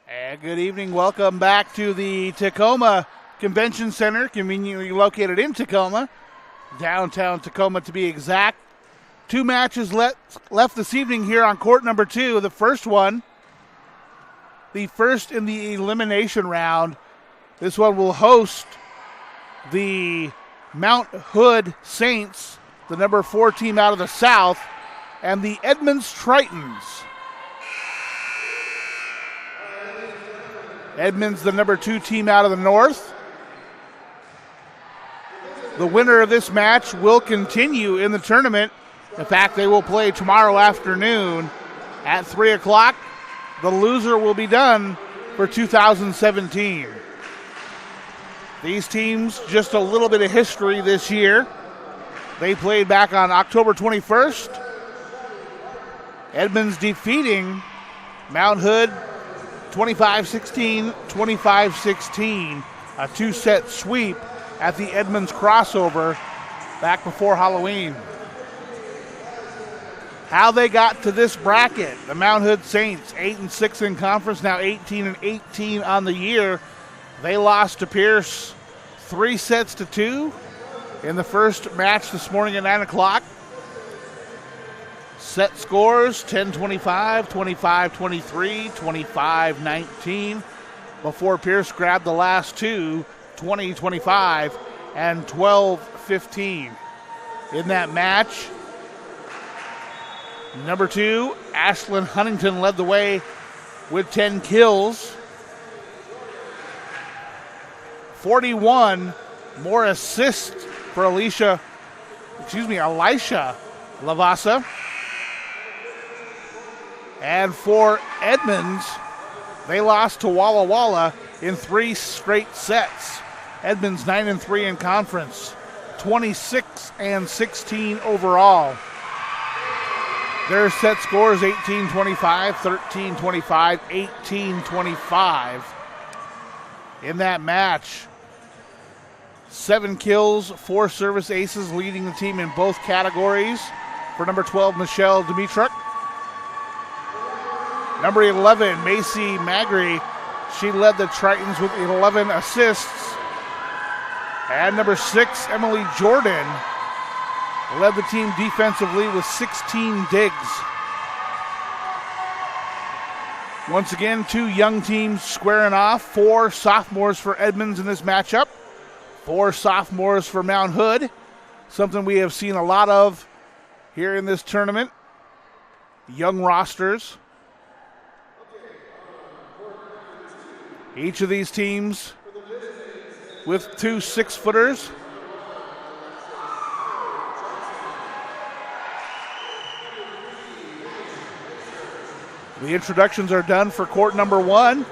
And good evening. Welcome back to the Tacoma Convention Center, conveniently located in Tacoma, downtown Tacoma to be exact. Two matches left this evening here on court number 2. The first one, the first in the elimination round. This one will host the Mount Hood Saints, the number 4 team out of the South, and the Edmonds Tritons. Edmonds, the number 2 team out of the North. The winner of this match will continue in the tournament. In fact, they will play tomorrow afternoon at 3 o'clock. The loser will be done for 2017. These teams, just a little bit of history this year. They played back on October 21st. Edmonds defeating Mount Hood 25-16, 25-16. A 2-set sweep at the Edmonds crossover back before Halloween. How they got to this bracket, the Mount Hood Saints, 8-6 in conference, now 18-18 on the year. They lost to Pierce 3-2 in the first match this morning at 9 o'clock. Set scores 10-25, 25-23, 25-19 before Pierce grabbed the last two, 20-25 and 12-15. In that match, number 2, Ashlyn Huntington led the way with 10 kills. 41 more assists for Elisha Lavasa. And for Edmonds, they lost to Walla Walla in 3 straight sets. Edmonds 9-3 in conference, 26-16 overall. Their set scores 18-25, 13-25, 18-25. In that match, 7 kills, 4 service aces, leading the team in both categories for number 12, Michelle Dimitruk. Number 11, Macy Magri, she led the Tritons with 11 assists. And number 6, Emily Jordan, led the team defensively with 16 digs. Once again, 2 young teams squaring off. 4 sophomores for Edmonds in this matchup. 4 sophomores for Mount Hood. Something we have seen a lot of here in this tournament. Young rosters. Each of these teams with 2 6-footers. The introductions are done for court number 1.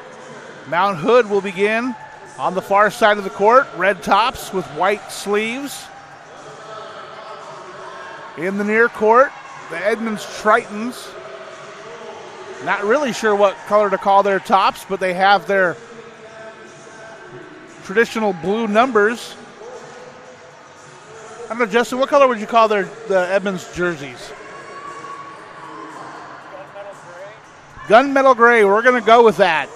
Mount Hood will begin on the far side of the court. Red tops with white sleeves. In the near court, the Edmonds Tritons. Not really sure what color to call their tops, but they have their traditional blue numbers. I don't know, Justin, what color would you call the Edmonds jerseys? Gunmetal gray, we're going to go with that.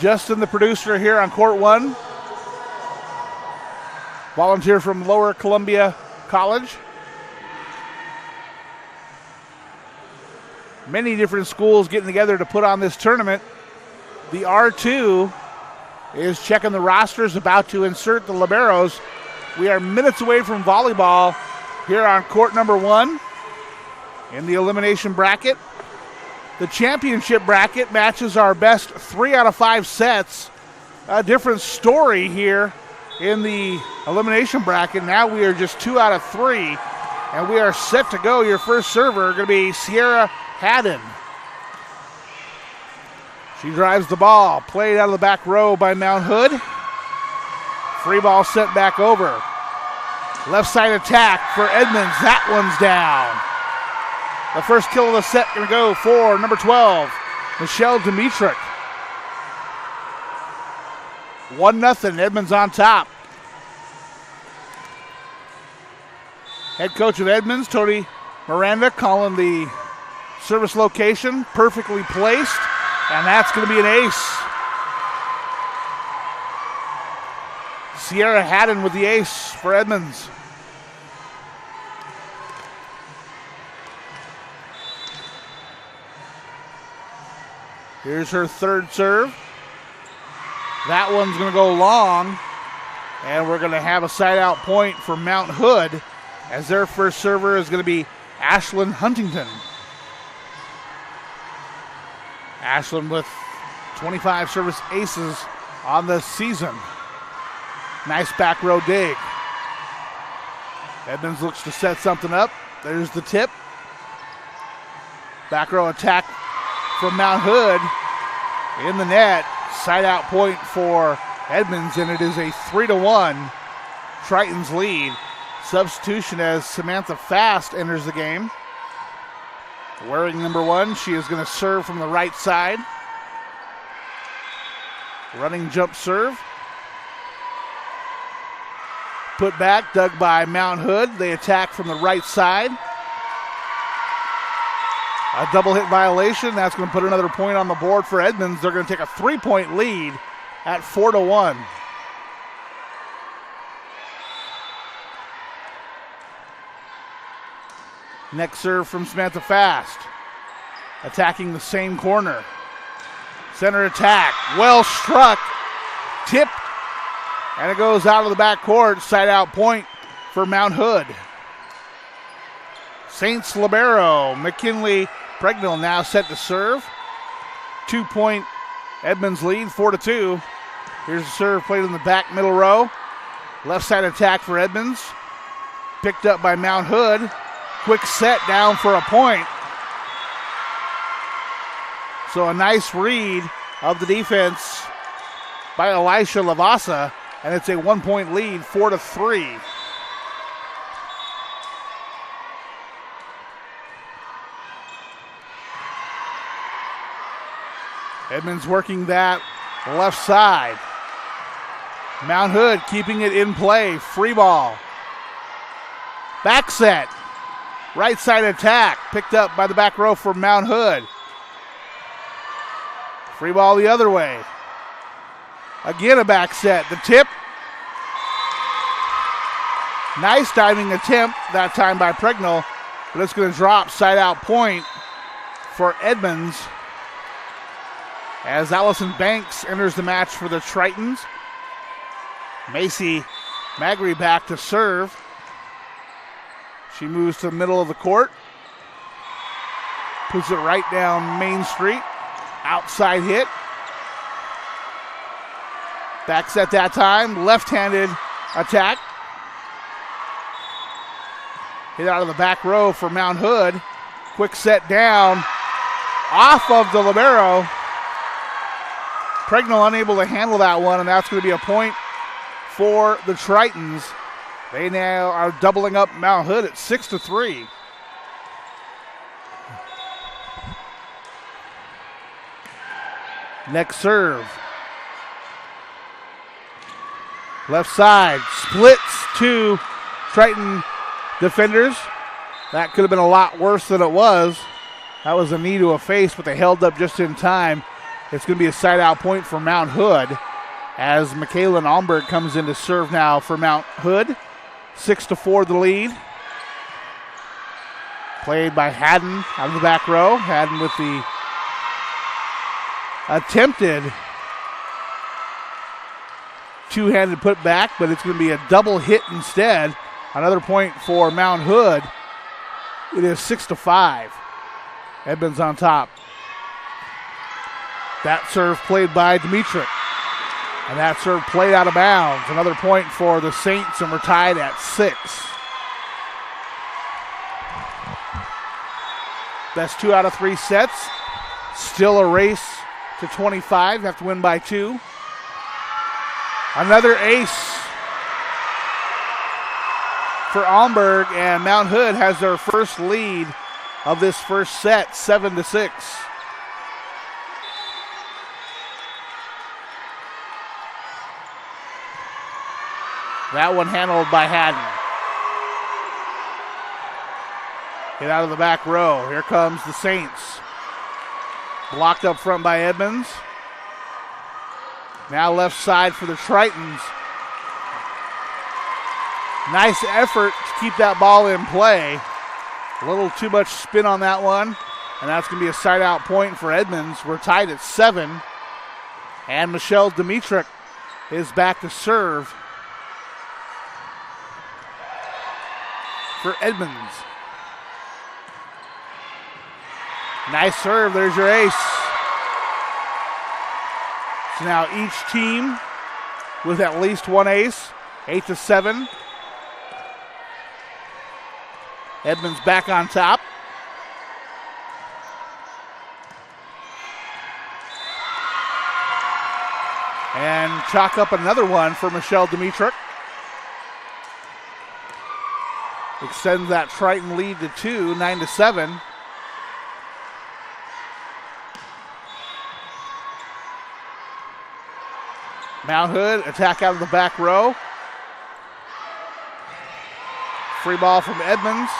Justin, the producer here on Court 1. Volunteer from Lower Columbia College. Many different schools getting together to put on this tournament. The R2 is checking the rosters, about to insert the liberos. We are minutes away from volleyball here on court number 1 in the elimination bracket. The championship bracket matches our best 3 out of 5 sets. A different story here in the elimination bracket. Now we are just 2 out of 3, and we are set to go. Your first server going to be Sierra Haddon. She drives the ball, played out of the back row by Mount Hood. Free ball sent back over. Left side attack for Edmonds. That one's down. The first kill of the set going to go for number 12, Michelle Dimitruk. 1-0, Edmonds on top. Head coach of Edmonds, Tony Miranda, calling the service location, perfectly placed. And that's going to be an ace. Sierra Haddon with the ace for Edmonds. Here's her third serve. That one's going to go long. And we're going to have a side-out point for Mount Hood, as their first server is going to be Ashlyn Huntington. Ashlyn with 25 service aces on the season. Nice back row dig. Edmonds looks to set something up. There's the tip. Back row attack from Mount Hood in the net. Side out point for Edmonds, and it is a 3-1 Tritons lead. Substitution as Samantha Fast enters the game. Wearing number 1, she is going to serve from the right side. Running jump serve. Put back, dug by Mount Hood. They attack from the right side. A double hit violation. That's going to put another point on the board for Edmonds. They're going to take a 3-point lead at 4-1. Next serve from Samantha Fast. Attacking the same corner. Center attack. Well struck. Tipped. And it goes out of the back court. Side out point for Mount Hood. Saints libero McKinley Pregnell now set to serve. 2-point Edmonds lead, 4-2. Here's the serve played in the back middle row. Left side attack for Edmonds. Picked up by Mount Hood. Quick set down for a point. So a nice read of the defense by Elisha Lavasa, and it's a 1-point lead, 4-3. Edmonds working that left side. Mount Hood keeping it in play. Free ball. Back set. Right side attack. Picked up by the back row for Mount Hood. Free ball the other way. Again a back set. The tip. Nice diving attempt that time by Pregnell, but it's going to drop side out point for Edmonds as Allison Banks enters the match for the Tritons. Macy Magri back to serve. She moves to the middle of the court. Puts it right down Main Street. Outside hit. Back set that time. Left-handed attack. Hit out of the back row for Mount Hood. Quick set down. Off of the libero. Pregnell unable to handle that one, and that's going to be a point for the Tritons. They now are doubling up Mount Hood at 6-3. Next serve. Left side. Splits two Triton defenders. That could have been a lot worse than it was. That was a knee to a face, but they held up just in time. It's going to be a side-out point for Mount Hood as Michaela Almberg comes in to serve now for Mount Hood. 6-4 the lead. Played by Haddon out of the back row. Haddon with the attempted two-handed putback, but it's going to be a double hit instead. Another point for Mount Hood. It is 6-5. Edmonds on top. That serve played by Dimitrick. And that serve played out of bounds. Another point for the Saints, and we're tied at 6. Best 2 out of 3 sets. Still a race to 25. Have to win by 2. Another ace for Almberg, and Mount Hood has their first lead of this first set, 7-6. That one handled by Haddon. Get out of the back row. Here comes the Saints. Blocked up front by Edmonds. Now left side for the Tritons. Nice effort to keep that ball in play. A little too much spin on that one. And that's going to be a side out point for Edmonds. We're tied at 7. And Michelle Dimitruk is back to serve for Edmonds. Nice serve. There's your ace. So now each team with at least one ace. 8-7. Edmonds back on top. And chalk up another one for Michelle Dimitruk. Extends that Triton lead to 2, 9-7. Mount Hood attack out of the back row. Free ball from Edmonds.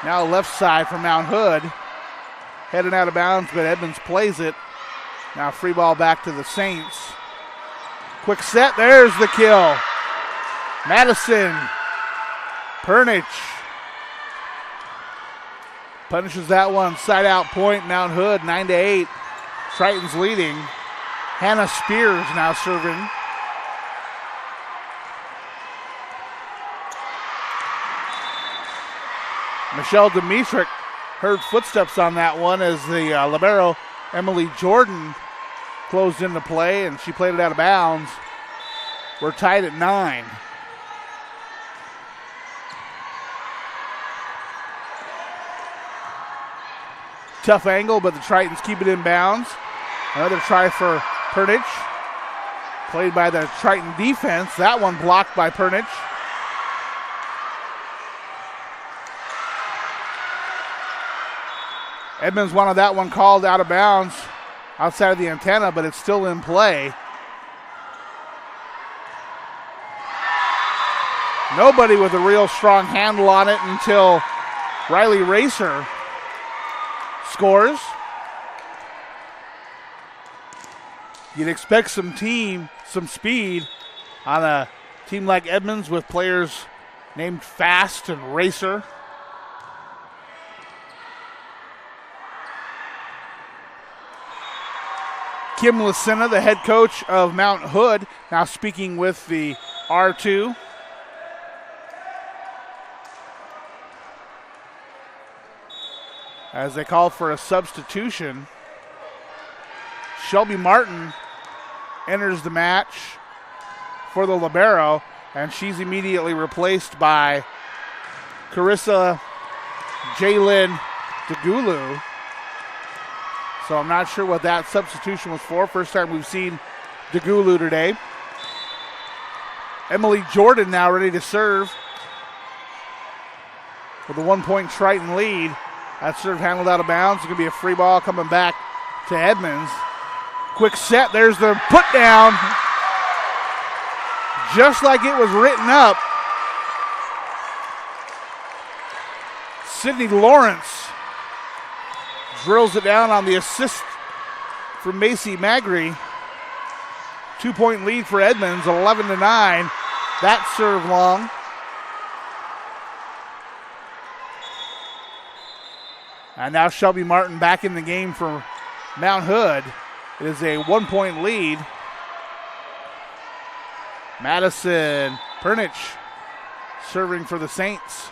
Now left side for Mount Hood. Heading out of bounds, but Edmonds plays it. Now free ball back to the Saints. Quick set, there's the kill. Madison Pernich punishes that one. Side out point, Mount Hood, 9-8. Tritons leading. Hannah Spears now serving. Michelle Dimitruk heard footsteps on that one as the libero Emily Jordan closed into play, and she played it out of bounds. We're tied at 9. Tough angle, but the Tritons keep it in bounds. Another try for Pernich. Played by the Triton defense. That one blocked by Pernich. Edmonds wanted that one called out of bounds outside of the antenna, but it's still in play. Nobody with a real strong handle on it until Riley Racer scores. You'd expect some speed on a team like Edmonds with players named Fast and Racer. Kim Lucena, the head coach of Mount Hood, now speaking with the R2. As they call for a substitution, Shelby Martin enters the match for the libero, and she's immediately replaced by Carissa Jalen DeGulu. So I'm not sure what that substitution was for. First time we've seen DeGulu today. Emily Jordan now ready to serve with a 1-point Triton lead. That serve handled out of bounds. It's going to be a free ball coming back to Edmonds. Quick set. There's the put down. Just like it was written up. Sydney Lawrence drills it down on the assist from Macy Magri. 2-point lead for Edmonds, 11-9. That serve long. And now Shelby Martin back in the game for Mount Hood. It is a 1-point lead. Madison Pernich serving for the Saints.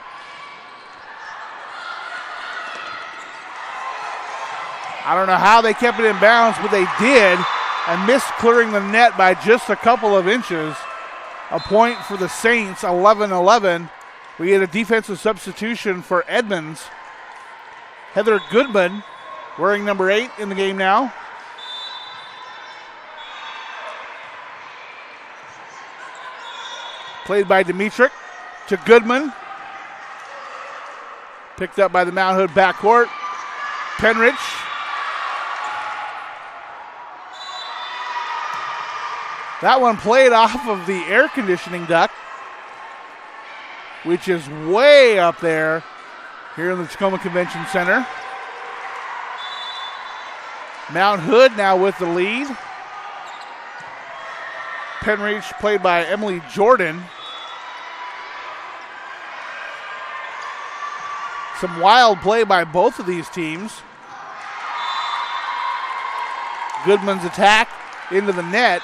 I don't know how they kept it in bounds, but they did, and missed clearing the net by just a couple of inches. A point for the Saints, 11-11. We get a defensive substitution for Edmonds. Heather Goodman, wearing number 8 in the game now. Played by Dimitruk to Goodman. Picked up by the Mount Hood backcourt. Penrich. That one played off of the air conditioning duct, which is way up there here in the Tacoma Convention Center. Mount Hood now with the lead. Penreach played by Emily Jordan. Some wild play by both of these teams. Goodman's attack into the net.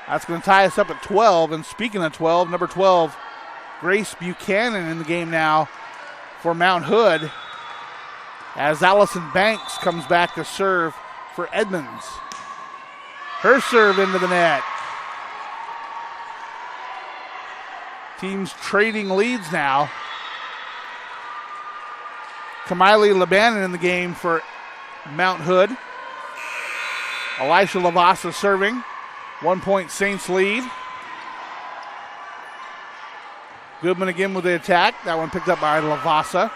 That's going to tie us up at 12. And speaking of 12, number 12, Grace Buchanan in the game now for Mount Hood, as Allison Banks comes back to serve for Edmonds. Her serve into the net. Teams trading leads now. Kamiley Lebanon in the game for Mount Hood. Elisha Lavasa serving. 1 point Saints lead. Goodman again with the attack. That one picked up by Lavasa.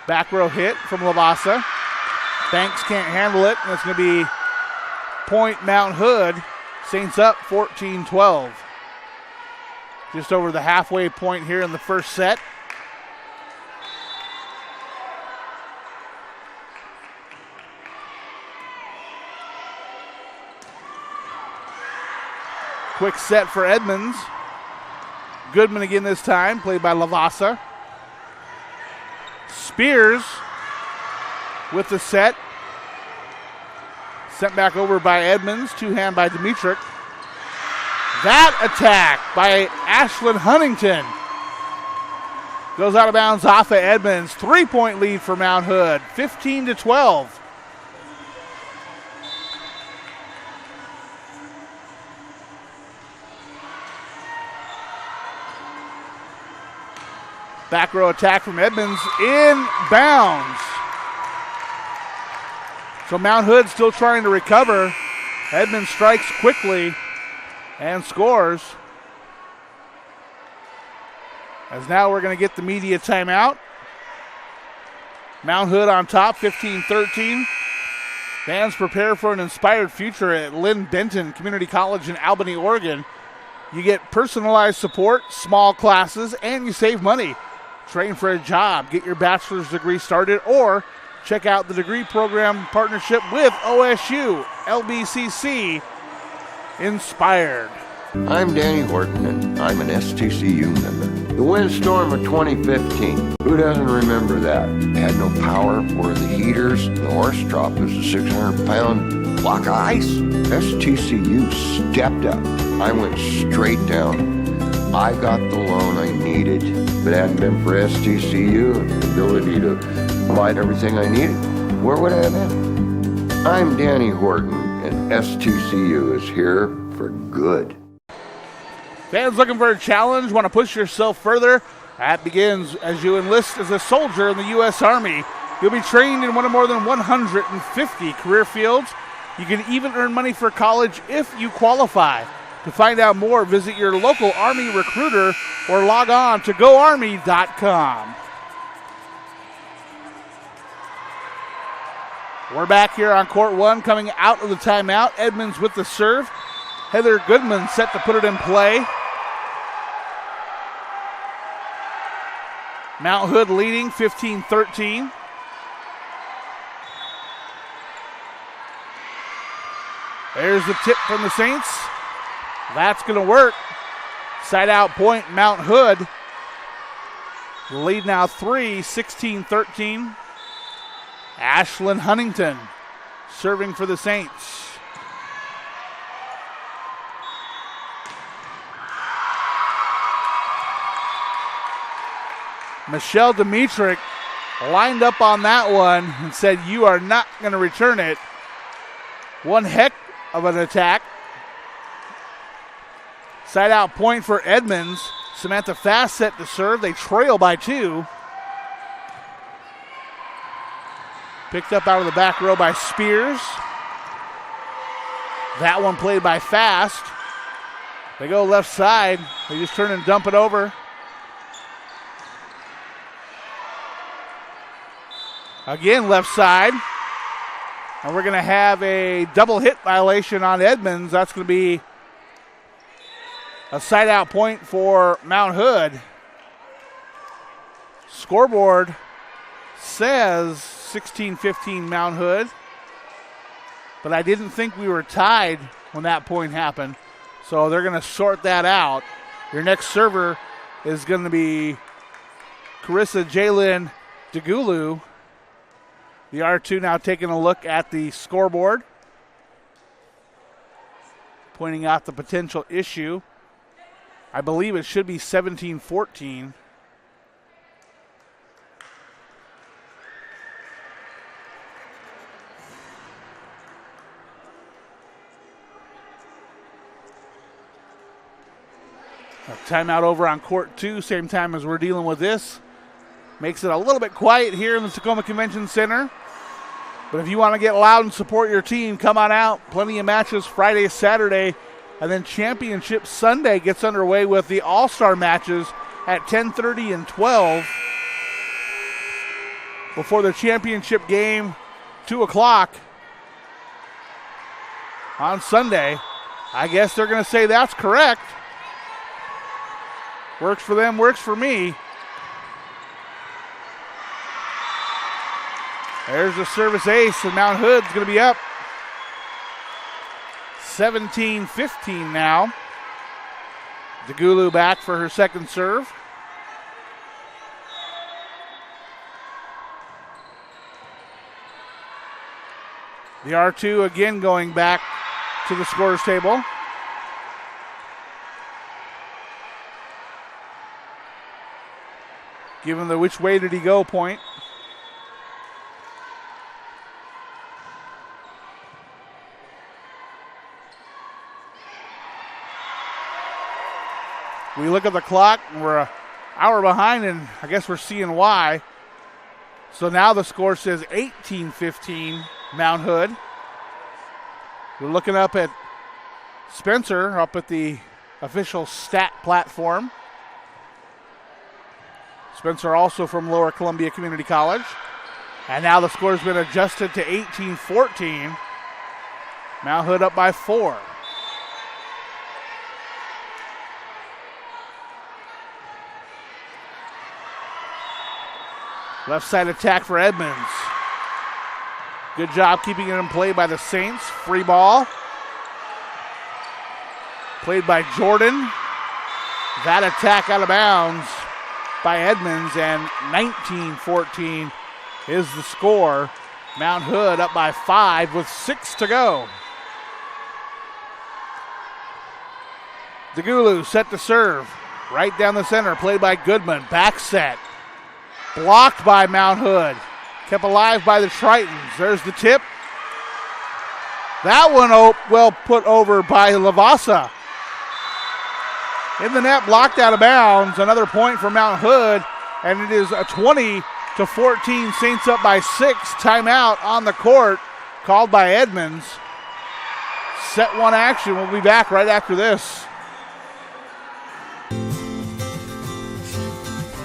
Back row hit from Lavasa. Banks can't handle it, and it's going to be point Mount Hood. Saints up 14-12. Just over the halfway point here in the first set. Quick set for Edmonds. Goodman again this time, played by Lavasa. Spears with the set. Sent back over by Edmonds, two-hand by Dimitrick. That attack by Ashlyn Huntington goes out of bounds off of Edmonds. 3-point lead for Mount Hood, 15-12. Back row attack from Edmonds, inbounds. So Mount Hood still trying to recover. Edmonds strikes quickly and scores. As now we're going to get the media timeout. Mount Hood on top, 15-13. Fans prepare for an inspired future at Lynn Benton Community College in Albany, Oregon. You get personalized support, small classes, and you save money. Train for a job, get your bachelor's degree started, or check out the degree program partnership with OSU, LBCC Inspired. I'm Danny Horton, and I'm an STCU member. The windstorm of 2015, who doesn't remember that? Had no power, were the heaters, the horse trough was a 600-pound block of ice. STCU stepped up. I went straight down. I got the loan I needed. If it hadn't been for STCU and the ability to provide everything I needed, where would I have been? I'm Danny Horton, and STCU is here for good. Fans looking for a challenge, want to push yourself further? That begins as you enlist as a soldier in the U.S. Army. You'll be trained in one of more than 150 career fields. You can even earn money for college if you qualify. To find out more, visit your local Army recruiter or log on to goarmy.com. We're back here on court one, coming out of the timeout. Edmonds with the serve. Heather Goodman set to put it in play. Mount Hood leading 15-13. There's the tip from the Saints. That's going to work. Side out point, Mount Hood. The lead now 3, 16-13. Ashlyn Huntington serving for the Saints. Michelle Dimitrick lined up on that one and said, "You are not going to return it." One heck of an attack. Side out point for Edmonds. Samantha Fast set to serve. They trail by 2. Picked up out of the back row by Spears. That one played by Fast. They go left side. They just turn and dump it over. Again, left side. And we're going to have a double hit violation on Edmonds. That's going to be a side out point for Mount Hood. Scoreboard says 16-15 Mount Hood. But I didn't think we were tied when that point happened. So they're going to sort that out. Your next server is going to be Carissa Jalen DeGulu. The R2 now taking a look at the scoreboard, pointing out the potential issue. I believe it should be 17-14. A timeout over on court 2, same time as we're dealing with this. Makes it a little bit quiet here in the Tacoma Convention Center. But if you want to get loud and support your team, come on out. Plenty of matches Friday, Saturday, and then Championship Sunday gets underway with the All-Star matches at 10:30 and 12. Before the championship game, 2 o'clock on Sunday. I guess they're going to say that's correct. Works for them, works for me. There's the service ace, and Mount Hood's going to be up 17-15 now. DeGulu back for her second serve. The R2 again going back to the scorer's table. Given the which way did he go point. We look at the clock, and we're an hour behind, and I guess we're seeing why. So now the score says 18-15 Mount Hood. We're looking up at Spencer, up at the official stat platform. Spencer also from Lower Columbia Community College. And now the score's been adjusted to 18-14. Mount Hood up by 4. Left side attack for Edmonds. Good job keeping it in play by the Saints. Free ball. Played by Jordan. That attack out of bounds by Edmonds, and 19-14 is the score. Mount Hood up by 5 with 6 to go. DeGulu set to serve. Right down the center, played by Goodman. Back set. Blocked by Mount Hood. Kept alive by the Tritons. There's the tip. That one well put over by Lavasa. In the net, blocked out of bounds. Another point for Mount Hood, and it is a 20-14. Saints up by 6. Timeout on the court, called by Edmonds. Set 1 action. We'll be back right after this.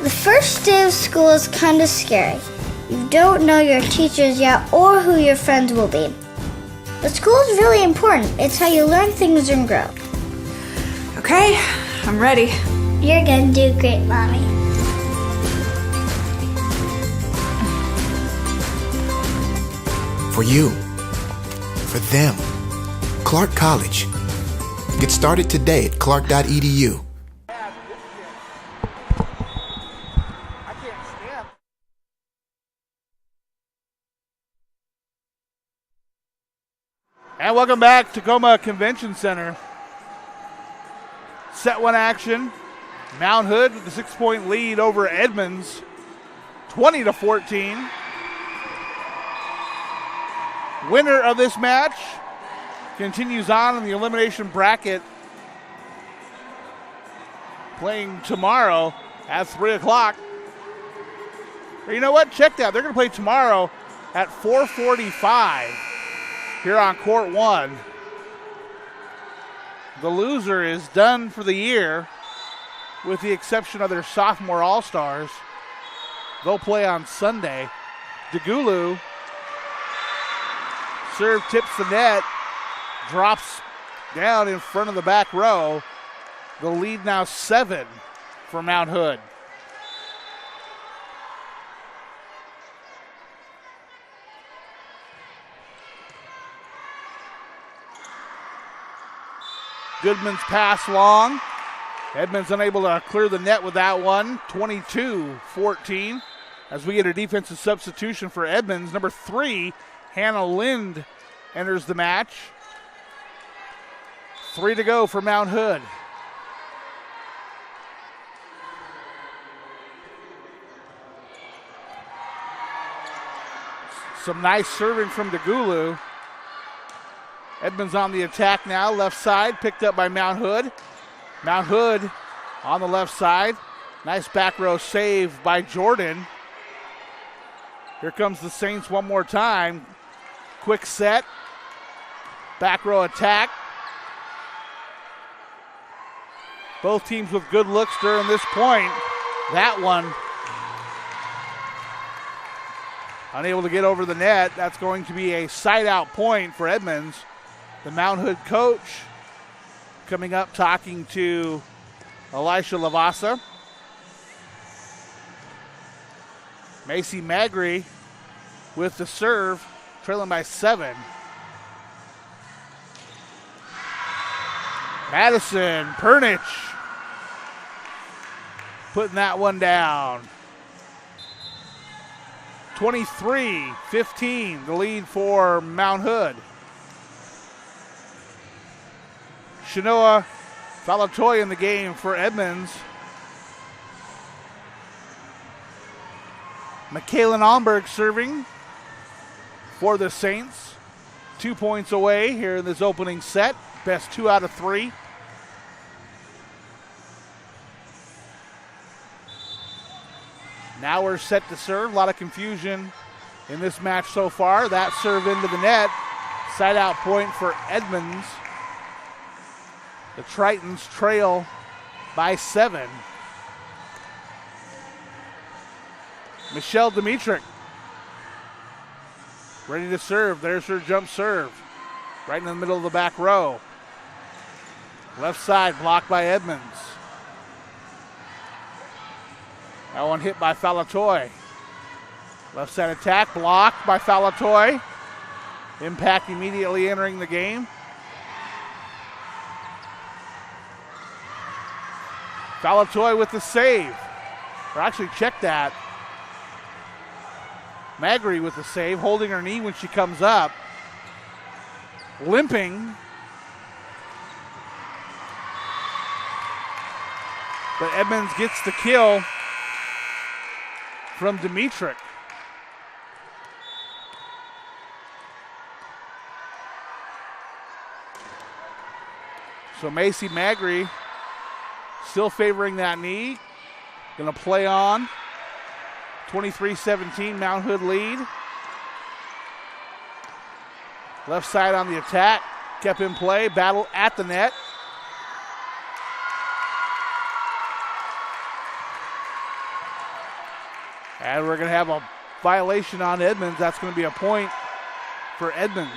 The first day of school is kind of scary. You don't know your teachers yet or who your friends will be. But school is really important. It's how you learn things and grow. Okay, I'm ready. You're gonna do great, Mommy. For you. For them. Clark College. Get started today at clark.edu. And welcome back, Tacoma Convention Center. Set 1 action. Mount Hood with the 6-point lead over Edmonds, 20-14. Winner of this match continues on in the elimination bracket, playing tomorrow at 3 o'clock. Or you know what? Check that. They're going to play tomorrow at 4:45 here on Court 1. The loser is done for the year, with the exception of their sophomore All-Stars. They'll play on Sunday. DeGulu serve tips the net, drops down in front of the back row. The lead now 7 for Mount Hood. Goodman's pass long. Edmonds unable to clear the net with that one. 22-14 as we get a defensive substitution for Edmonds. Number 3, Hannah Lind enters the match. 3 to go for Mount Hood. Some nice serving from DeGulu. Edmonds on the attack now, left side, picked up by Mount Hood. Mount Hood on the left side. Nice back row save by Jordan. Here comes the Saints one more time. Quick set. Back row attack. Both teams with good looks during this point. That one unable to get over the net. That's going to be a side-out point for Edmonds. The Mount Hood coach coming up talking to Elisha Lavasa. Macy Magri with the serve, trailing by 7. Madison Pernich putting that one down. 23-15, the lead for Mount Hood. Shanoa Falatoy in the game for Edmonds. McKaylin Almberg serving for the Saints. 2 points away here in this opening set. Best 2 out of 3. Now we're set to serve. A lot of confusion in this match so far. That serve into the net. Side out point for Edmonds. The Tritons trail by 7. Michelle Dimitrick ready to serve. There's her jump serve. Right in the middle of the back row. Left side blocked by Edmonds. That one hit by Falatoy. Left side attack blocked by Falatoy. Impact immediately entering the game. Falatoy with the save. Or actually, check that. Magri with the save, holding her knee when she comes up. Limping. But Edmonds gets the kill from Dimitrick. So Macy Magri still favoring that knee. Gonna play on. 23-17, Mount Hood lead. Left side on the attack. Kept in play. Battle at the net. And we're going to have a violation on Edmonds. That's going to be a point for Edmonds.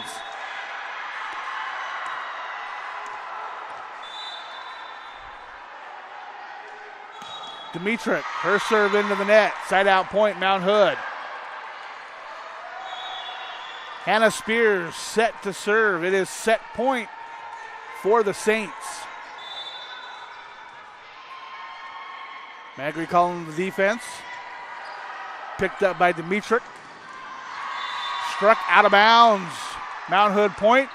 Dimitrick, her serve into the net. Side out point, Mount Hood. Hannah Spears set to serve. It is set point for the Saints. Magri calling the defense. Picked up by Dimitrick. Struck out of bounds. Mount Hood point.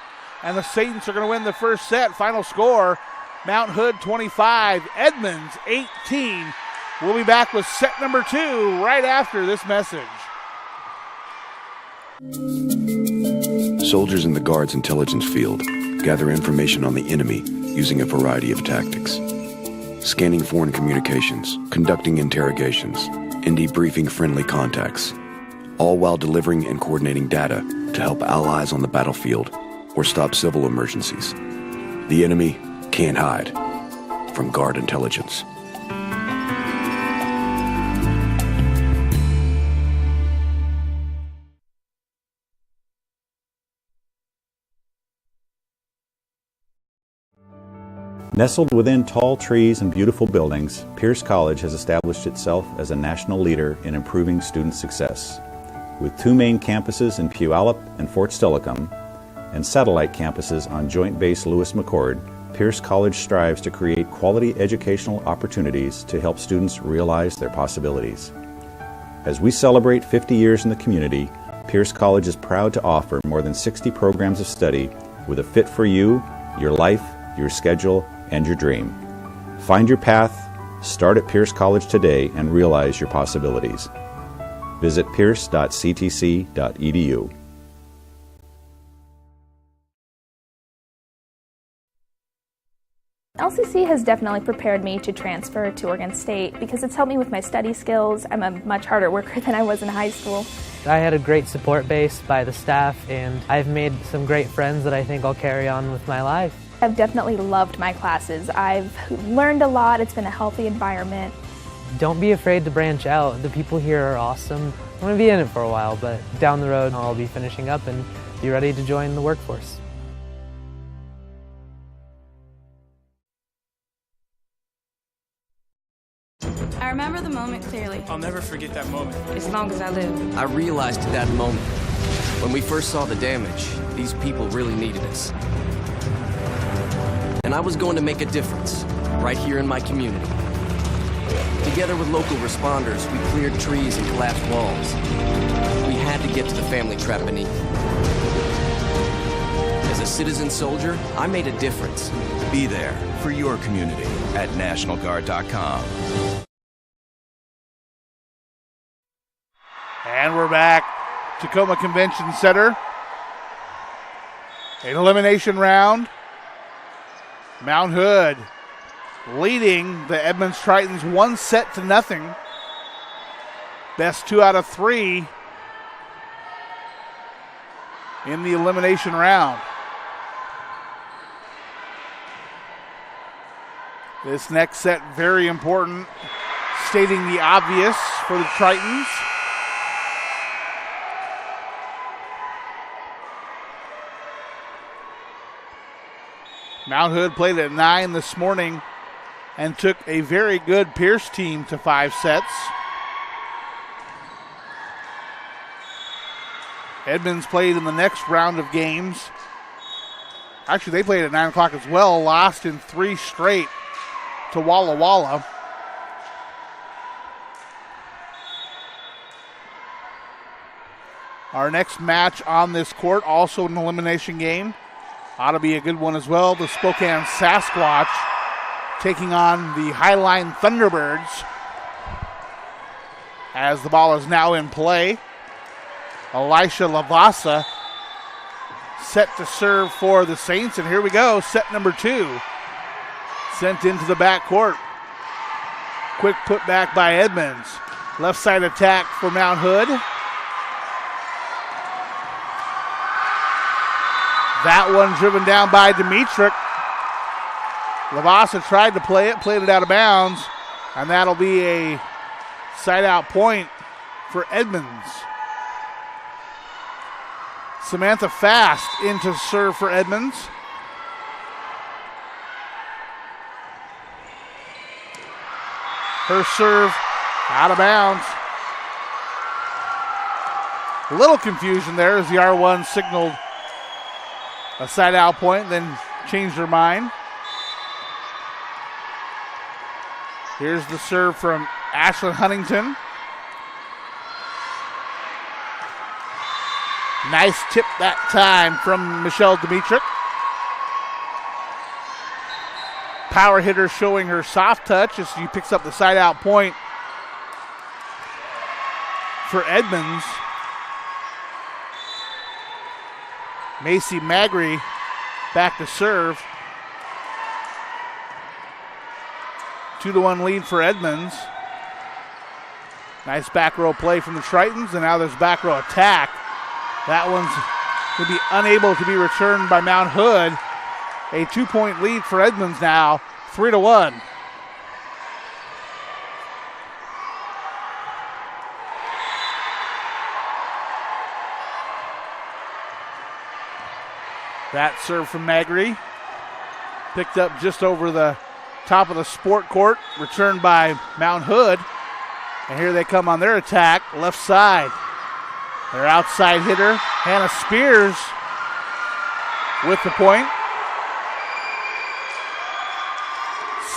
And the Saints are going to win the first set. Final score, Mount Hood 25, Edmonds 18. We'll be back with set number 2 right after this message. Soldiers in the Guard's intelligence field gather information on the enemy using a variety of tactics. Scanning foreign communications, conducting interrogations, and debriefing friendly contacts, all while delivering and coordinating data to help allies on the battlefield or stop civil emergencies. The enemy can't hide from Guard intelligence. Nestled within tall trees and beautiful buildings, Pierce College has established itself as a national leader in improving student success. With 2 main campuses in Puyallup and Fort Steilacoom, and satellite campuses on Joint Base Lewis-McChord, Pierce College strives to create quality educational opportunities to help students realize their possibilities. As we celebrate 50 years in the community, Pierce College is proud to offer more than 60 programs of study with a fit for you, your life, your schedule, and your dream. Find your path, start at Pierce College today, and realize your possibilities. Visit pierce.ctc.edu. LCC has definitely prepared me to transfer to Oregon State because it's helped me with my study skills. I'm a much harder worker than I was in high school. I had a great support base by the staff, and I've made some great friends that I think I'll carry on with my life. I've definitely loved my classes. I've learned a lot. It's been a healthy environment. Don't be afraid to branch out. The people here are awesome. I'm going to be in it for a while, but down the road I'll be finishing up and be ready to join the workforce. I remember the moment clearly. I'll never forget that moment. As long as I live. I realized at that moment, when we first saw the damage, these people really needed us. And I was going to make a difference, right here in my community. Together with local responders, we cleared trees and collapsed walls. We had to get to the family trapped beneath. As a citizen soldier, I made a difference. Be there for your community at NationalGuard.com. And we're back. Tacoma Convention Center. An elimination round. Mount Hood leading the Edmonds Tritons 1-0. Best 2 out of 3 in the elimination round. This next set very important, stating the obvious for the Tritons. Mount Hood played at 9 this morning and took a very good Pierce team to 5 sets. Edmonds played in the next round of games. Actually, they played at 9 o'clock as well, lost in 3 straight to Walla Walla. Our next match on this court, also an elimination game. Ought to be a good one as well. The Spokane Sasquatch taking on the Highline Thunderbirds. As the ball is now in play, Elisha Lavasa set to serve for the Saints. And here we go, set number 2. Sent into the backcourt. Quick putback by Edmonds. Left side attack for Mount Hood. That one driven down by Dimitrik. Lavasa tried to play it, played it out of bounds, and that'll be a side-out point for Edmonds. Samantha Fast into serve for Edmonds. Her serve out of bounds. A little confusion there as the R1 signaled a side-out point, then changed their mind. Here's the serve from Ashlyn Huntington. Nice tip that time from Michelle Dimitrik. Power hitter showing her soft touch as she picks up the side-out point for Edmonds. Macy Magri back to serve. 2-1 lead for Edmonds. Nice back row play from the Tritons, and now there's back row attack. That one's going to be unable to be returned by Mount Hood. A 2-point lead for Edmonds now, 3-1. That serve from Magri. Picked up just over the top of the sport court. Returned by Mount Hood. And here they come on their attack, left side. Their outside hitter, Hannah Spears, with the point.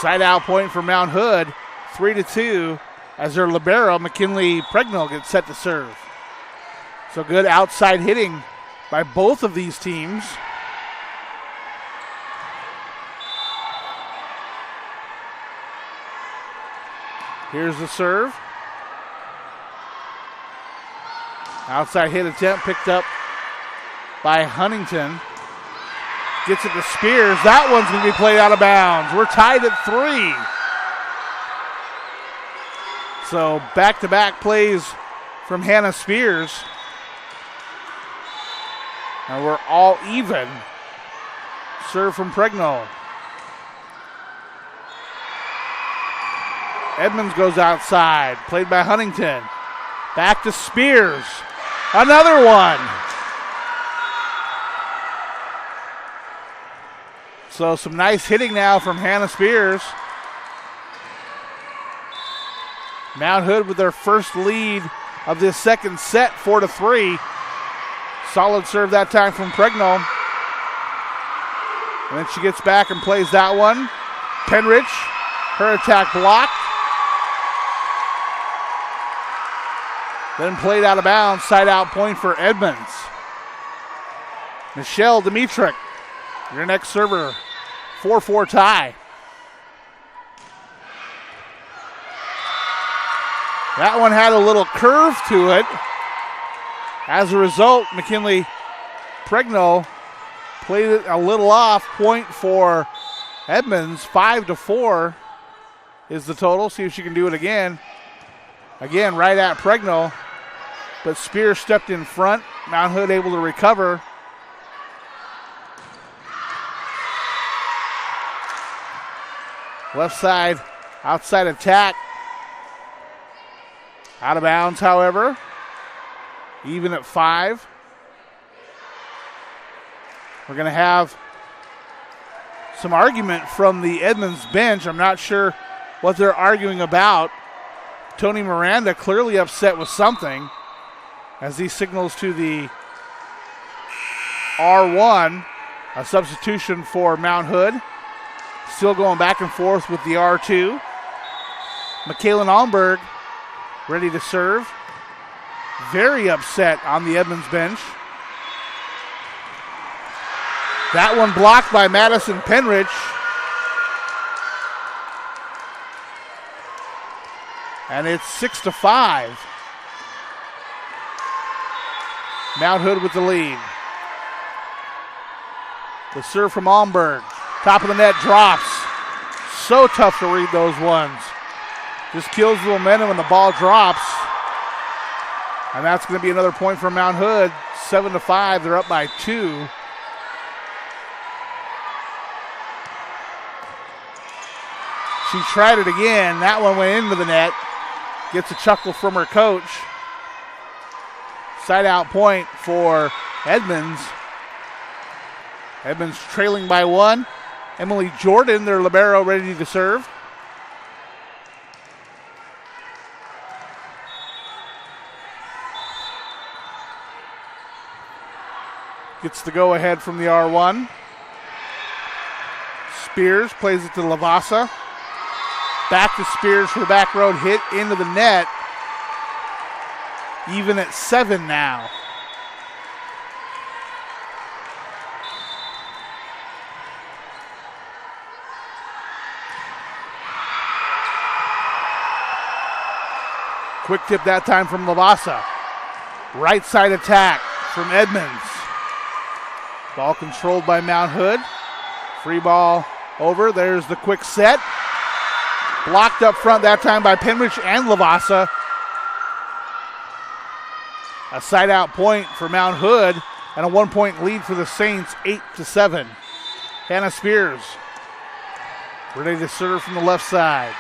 Side out point for Mount Hood, 3-2, as their libero, McKinley Pregnell, gets set to serve. So good outside hitting by both of these teams. Here's the serve. Outside hit attempt picked up by Huntington. Gets it to Spears. That one's going to be played out of bounds. We're tied at 3. So back-to-back plays from Hannah Spears. And we're all even. Serve from Pregnell. Edmonds goes outside. Played by Huntington. Back to Spears. Another one. So some nice hitting now from Hannah Spears. Mount Hood with their first lead of this second set, 4-3. Solid serve that time from Pregnell. And then she gets back and plays that one. Penrich, her attack blocked. Then played out of bounds, side out point for Edmonds. Michelle Dimitruk, your next server, 4-4 tie. That one had a little curve to it. As a result, McKinley Pregnell played it a little off. Point for Edmonds, 5-4 is the total. See if she can do it again. Again, right at Pregnell, but Spears stepped in front. Mount Hood able to recover. Left side, outside attack. Out of bounds, however. Even at 5. We're going to have some argument from the Edmonds bench. I'm not sure what they're arguing about. Tony Miranda clearly upset with something as he signals to the R1, a substitution for Mount Hood. Still going back and forth with the R2. Michaela Almberg ready to serve. Very upset on the Edmonds bench. That one blocked by Madison Penrich. And it's 6-5. Mount Hood with the lead. The serve from Almberg. Top of the net drops. So tough to read those ones. Just kills the momentum and the ball drops. And that's going to be another point for Mount Hood. 7-5. They're up by 2. She tried it again. That one went into the net. Gets a chuckle from her coach. Side out point for Edmonds. Edmonds trailing by 1. Emily Jordan, their libero, ready to serve. Gets the go-ahead from the R1. Spears plays it to Lavasa. Back to Spears for the back road hit into the net. Even at 7 now. Quick tip that time from Lavasa. Right side attack from Edmonds. Ball controlled by Mount Hood. Free ball over. There's the quick set. Blocked up front that time by Penrich and Lavasa. A side out point for Mount Hood and a 1-point lead for the Saints, 8-7. Hannah Spears ready to serve from the left side.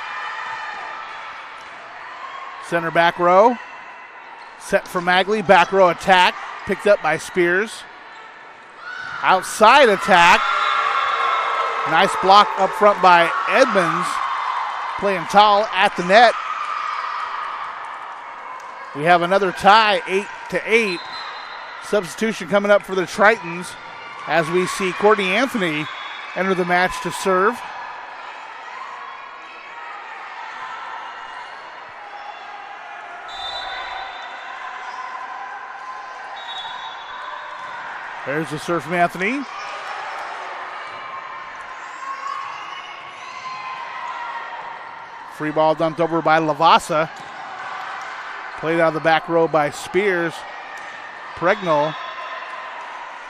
Center back row. Set for Magley. Back row attack. Picked up by Spears. Outside attack. Nice block up front by Edmonds. Playing tall at the net. We have another tie, 8-8. Substitution coming up for the Tritons as we see Courtney Anthony enter the match to serve. There's the serve from Anthony. Free ball dumped over by Lavasa. Played out of the back row by Spears. Pregnell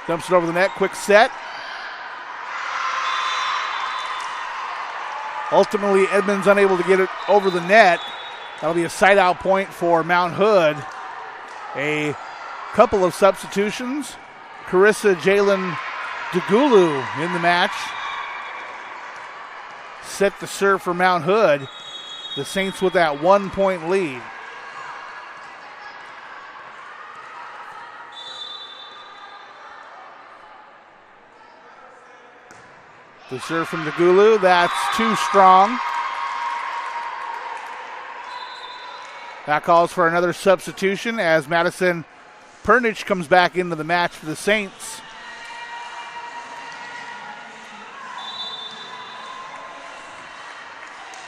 dumps it over the net. Quick set. Ultimately, Edmonds unable to get it over the net. That'll be a side-out point for Mount Hood. A couple of substitutions. Carissa Jalen DeGulu in the match. Set to serve for Mount Hood. The Saints with that 1-point lead. The serve from DeGulu, that's too strong. That calls for another substitution as Madison Pernich comes back into the match for the Saints.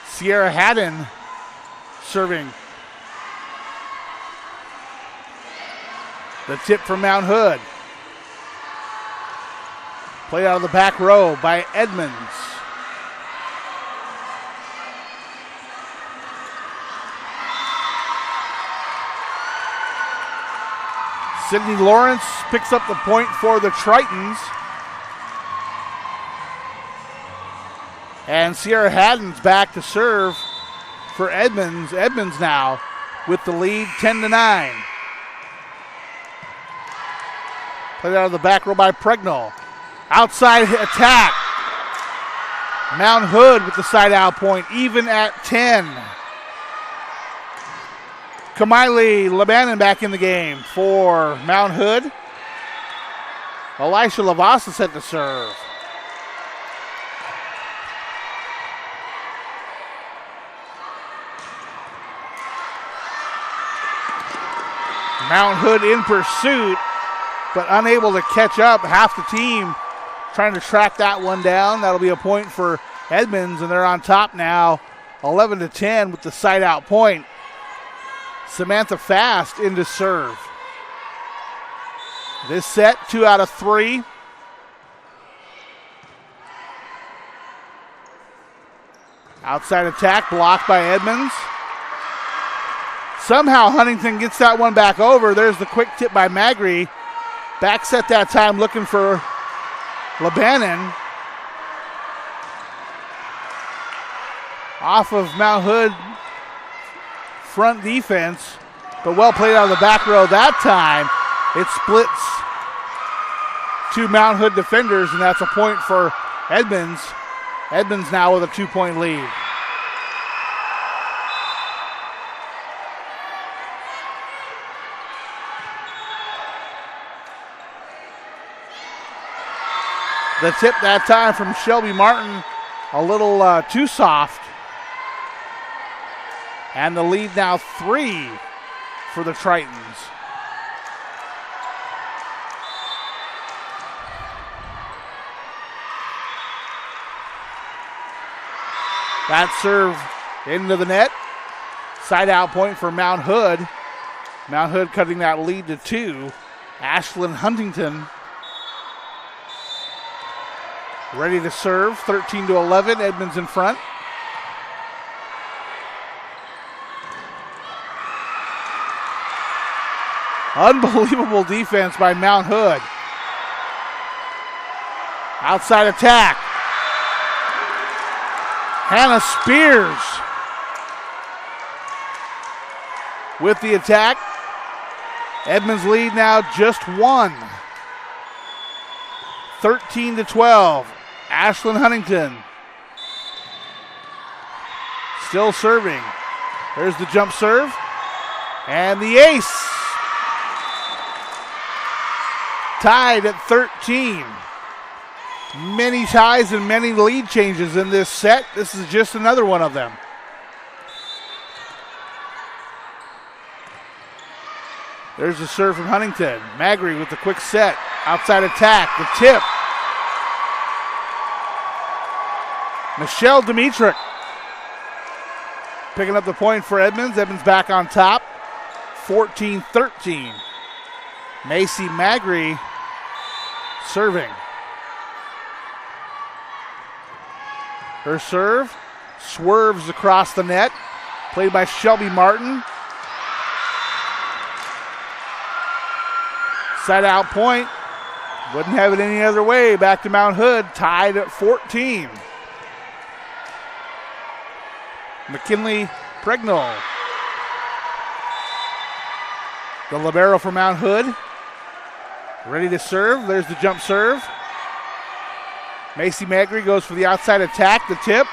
Sierra Haddon serving. The tip from Mount Hood. Played out of the back row by Edmonds. Sydney Lawrence picks up the point for the Tritons. And Sierra Haddon's back to serve for Edmonds. Edmonds now with the lead 10-9. Played out of the back row by Pregnell. Outside attack. Mount Hood with the side out point, even at 10. Kamiley Lebanon back in the game for Mount Hood. Elisha Lavasa set to serve. Mount Hood in pursuit, but unable to catch up. Half the team trying to track that one down. That'll be a point for Edmonds, and they're on top now, 11-10 with the side out point. Samantha Fast into serve. This set, 2 out of 3. Outside attack blocked by Edmonds. Somehow Huntington gets that one back over. There's the quick tip by Magri. Back set that time looking for Lebanon. Off of Mount Hood front defense, but well played out of the back row that time. It splits 2 Mount Hood defenders, and that's a point for Edmonds. Edmonds now with a 2-point lead. The tip that time from Shelby Martin, a little too soft. And the lead now 3 for the Tritons. That serve into the net. Side out point for Mount Hood. Mount Hood cutting that lead to 2. Ashlyn Huntington ready to serve, 13-11. Edmonds in front. Unbelievable defense by Mount Hood. Outside attack. Hannah Spears with the attack. Edmonds lead now just 1. 13-12. Ashlyn Huntington still serving. There's the jump serve. And the ace. Tied at 13. Many ties and many lead changes in this set. This is just another one of them. There's the serve from Huntington. Magri with the quick set. Outside attack. The tip. Michelle Dimitrick picking up the point for Edmonds. Edmonds back on top. 14-13. Macy Magri serving. Her serve swerves across the net. Played by Shelby Martin. Side out point. Wouldn't have it any other way. Back to Mount Hood, tied at 14. McKinley Pregnell. The libero for Mount Hood. Ready to serve. There's the jump serve. Macy Magri goes for the outside attack. The tip.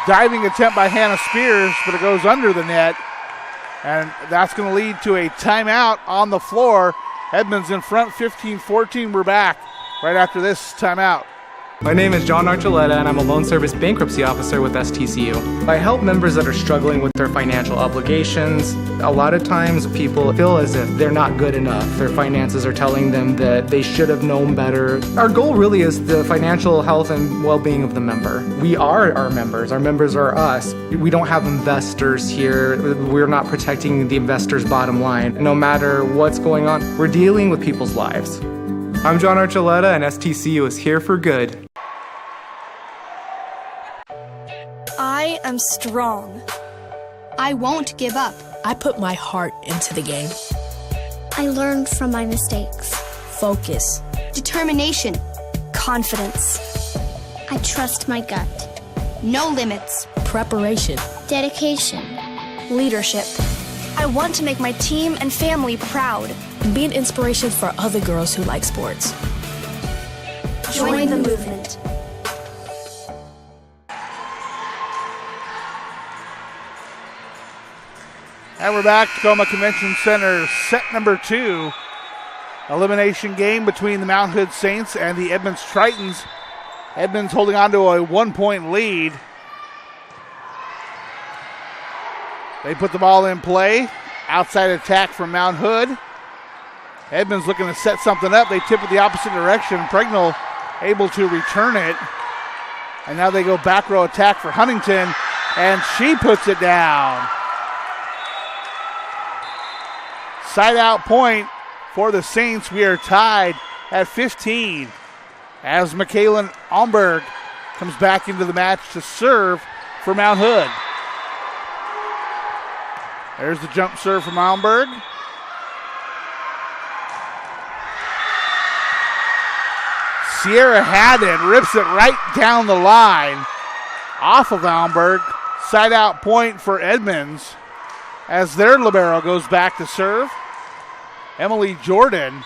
Diving attempt by Hannah Spears, but it goes under the net. And that's going to lead to a timeout on the floor. Edmonds in front, 15-14. We're back right after this timeout. My name is John Archuleta, and I'm a loan service bankruptcy officer with STCU. I help members that are struggling with their financial obligations. A lot of times people feel as if they're not good enough. Their finances are telling them that they should have known better. Our goal really is the financial health and well-being of the member. We are our members. Our members are us. We don't have investors here. We're not protecting the investor's bottom line. No matter what's going on, we're dealing with people's lives. I'm John Archuleta, and STCU is here for good. I am strong. I won't give up. I put my heart into the game. I learned from my mistakes. Focus. Determination. Confidence. I trust my gut. No limits. Preparation. Dedication. Leadership. I want to make my team and family proud. Be an inspiration for other girls who like sports. Join the movement. And we're back, Tacoma Convention Center, set number 2. Elimination game between the Mount Hood Saints and the Edmonds Tritons. Edmonds holding on to a 1-point lead. They put the ball in play. Outside attack from Mount Hood. Edmonds looking to set something up. They tip it the opposite direction. Pregnell able to return it. And now they go back row attack for Huntington. And she puts it down. Side out point for the Saints. We are tied at 15 as Michaela Almberg comes back into the match to serve for Mount Hood. There's the jump serve from Almberg. Sierra Haddon rips it right down the line off of Almberg. Side out point for Edmonds as their libero goes back to serve. Emily Jordan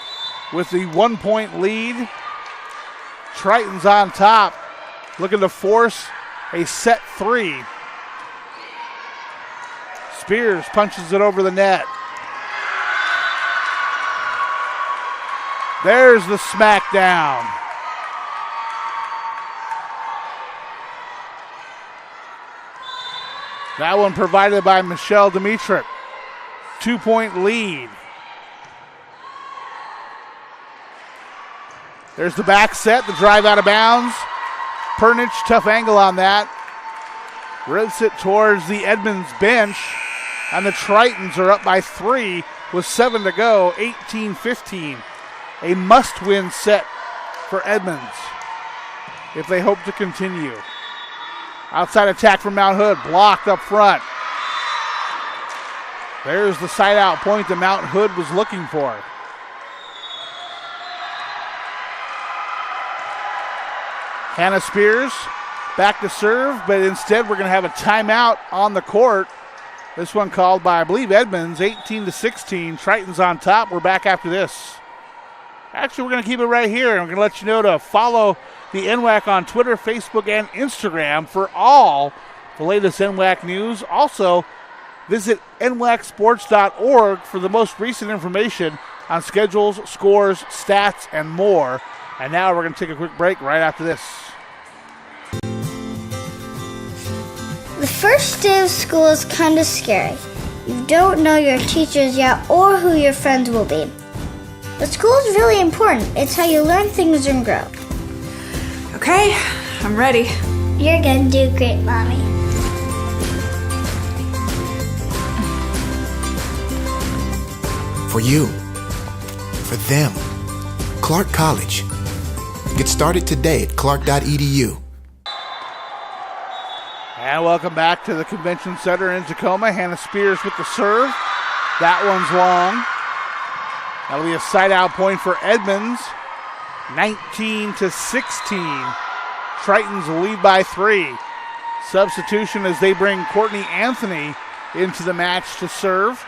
with the 1-point lead. Tritons on top, looking to force a set 3. Spears punches it over the net. There's the smackdown. That one provided by Michelle Dimitruk. 2-point lead. There's the back set, the drive out of bounds. Pernich, tough angle on that. Rips it towards the Edmonds bench. And the Tritons are up by 3 with 7 to go, 18-15. A must-win set for Edmonds if they hope to continue. Outside attack from Mount Hood, blocked up front. There's the side out point that Mount Hood was looking for. Hannah Spears back to serve, but instead we're going to have a timeout on the court. This one called by, I believe, Edmonds, 18-16. Tritons on top. We're back after this. Actually, we're going to keep it right here, and we're going to let you know to follow the NWAC on Twitter, Facebook, and Instagram for all the latest NWAC news. Also, visit nwacsports.org for the most recent information on schedules, scores, stats, and more. And now we're going to take a quick break right after this. The first day of school is kind of scary. You don't know your teachers yet or who your friends will be. But school is really important. It's how you learn things and grow. Okay, I'm ready. You're gonna do great, Mommy. For you, for them, Clark College. Get started today at clark.edu. And welcome back to the Convention Center in Tacoma. Hannah Spears with the serve. That one's long. That'll be a side-out point for Edmonds. 19-16. Tritons lead by 3. Substitution as they bring Courtney Anthony into the match to serve.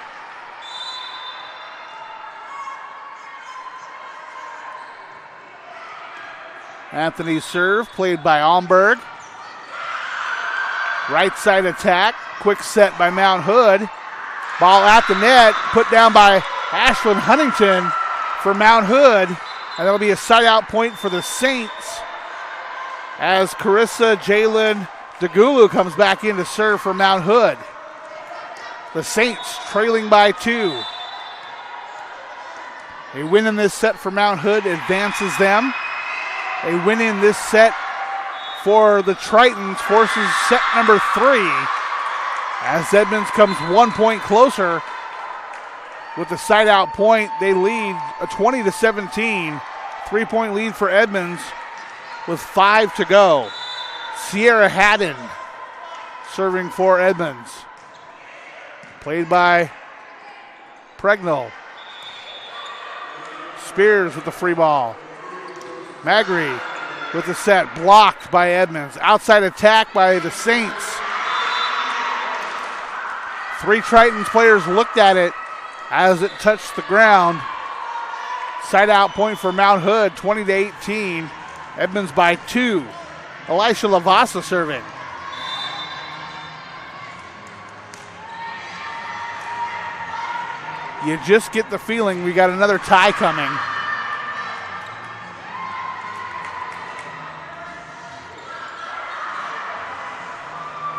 Anthony's serve played by Almberg. Right side attack. Quick set by Mount Hood. Ball at the net. Put down by Ashlyn Huntington for Mount Hood. And that'll be a side-out point for the Saints as Carissa Jalen DeGulu comes back in to serve for Mount Hood. The Saints trailing by 2. A win in this set for Mount Hood advances them. A win in this set for the Tritons forces set number 3 as Edmonds comes 1 point closer. With the side-out point, they lead a 20-17. 3-point lead for Edmonds with 5 to go. Sierra Haddon serving for Edmonds. Played by Pregnell. Spears with the free ball. Magri with the set, blocked by Edmonds. Outside attack by the Saints. 3 Tritons players looked at it as it touched the ground. Side out point for Mount Hood, 20-18. Edmonds by 2. Elisha Lavasa serving. You just get the feeling we got another tie coming.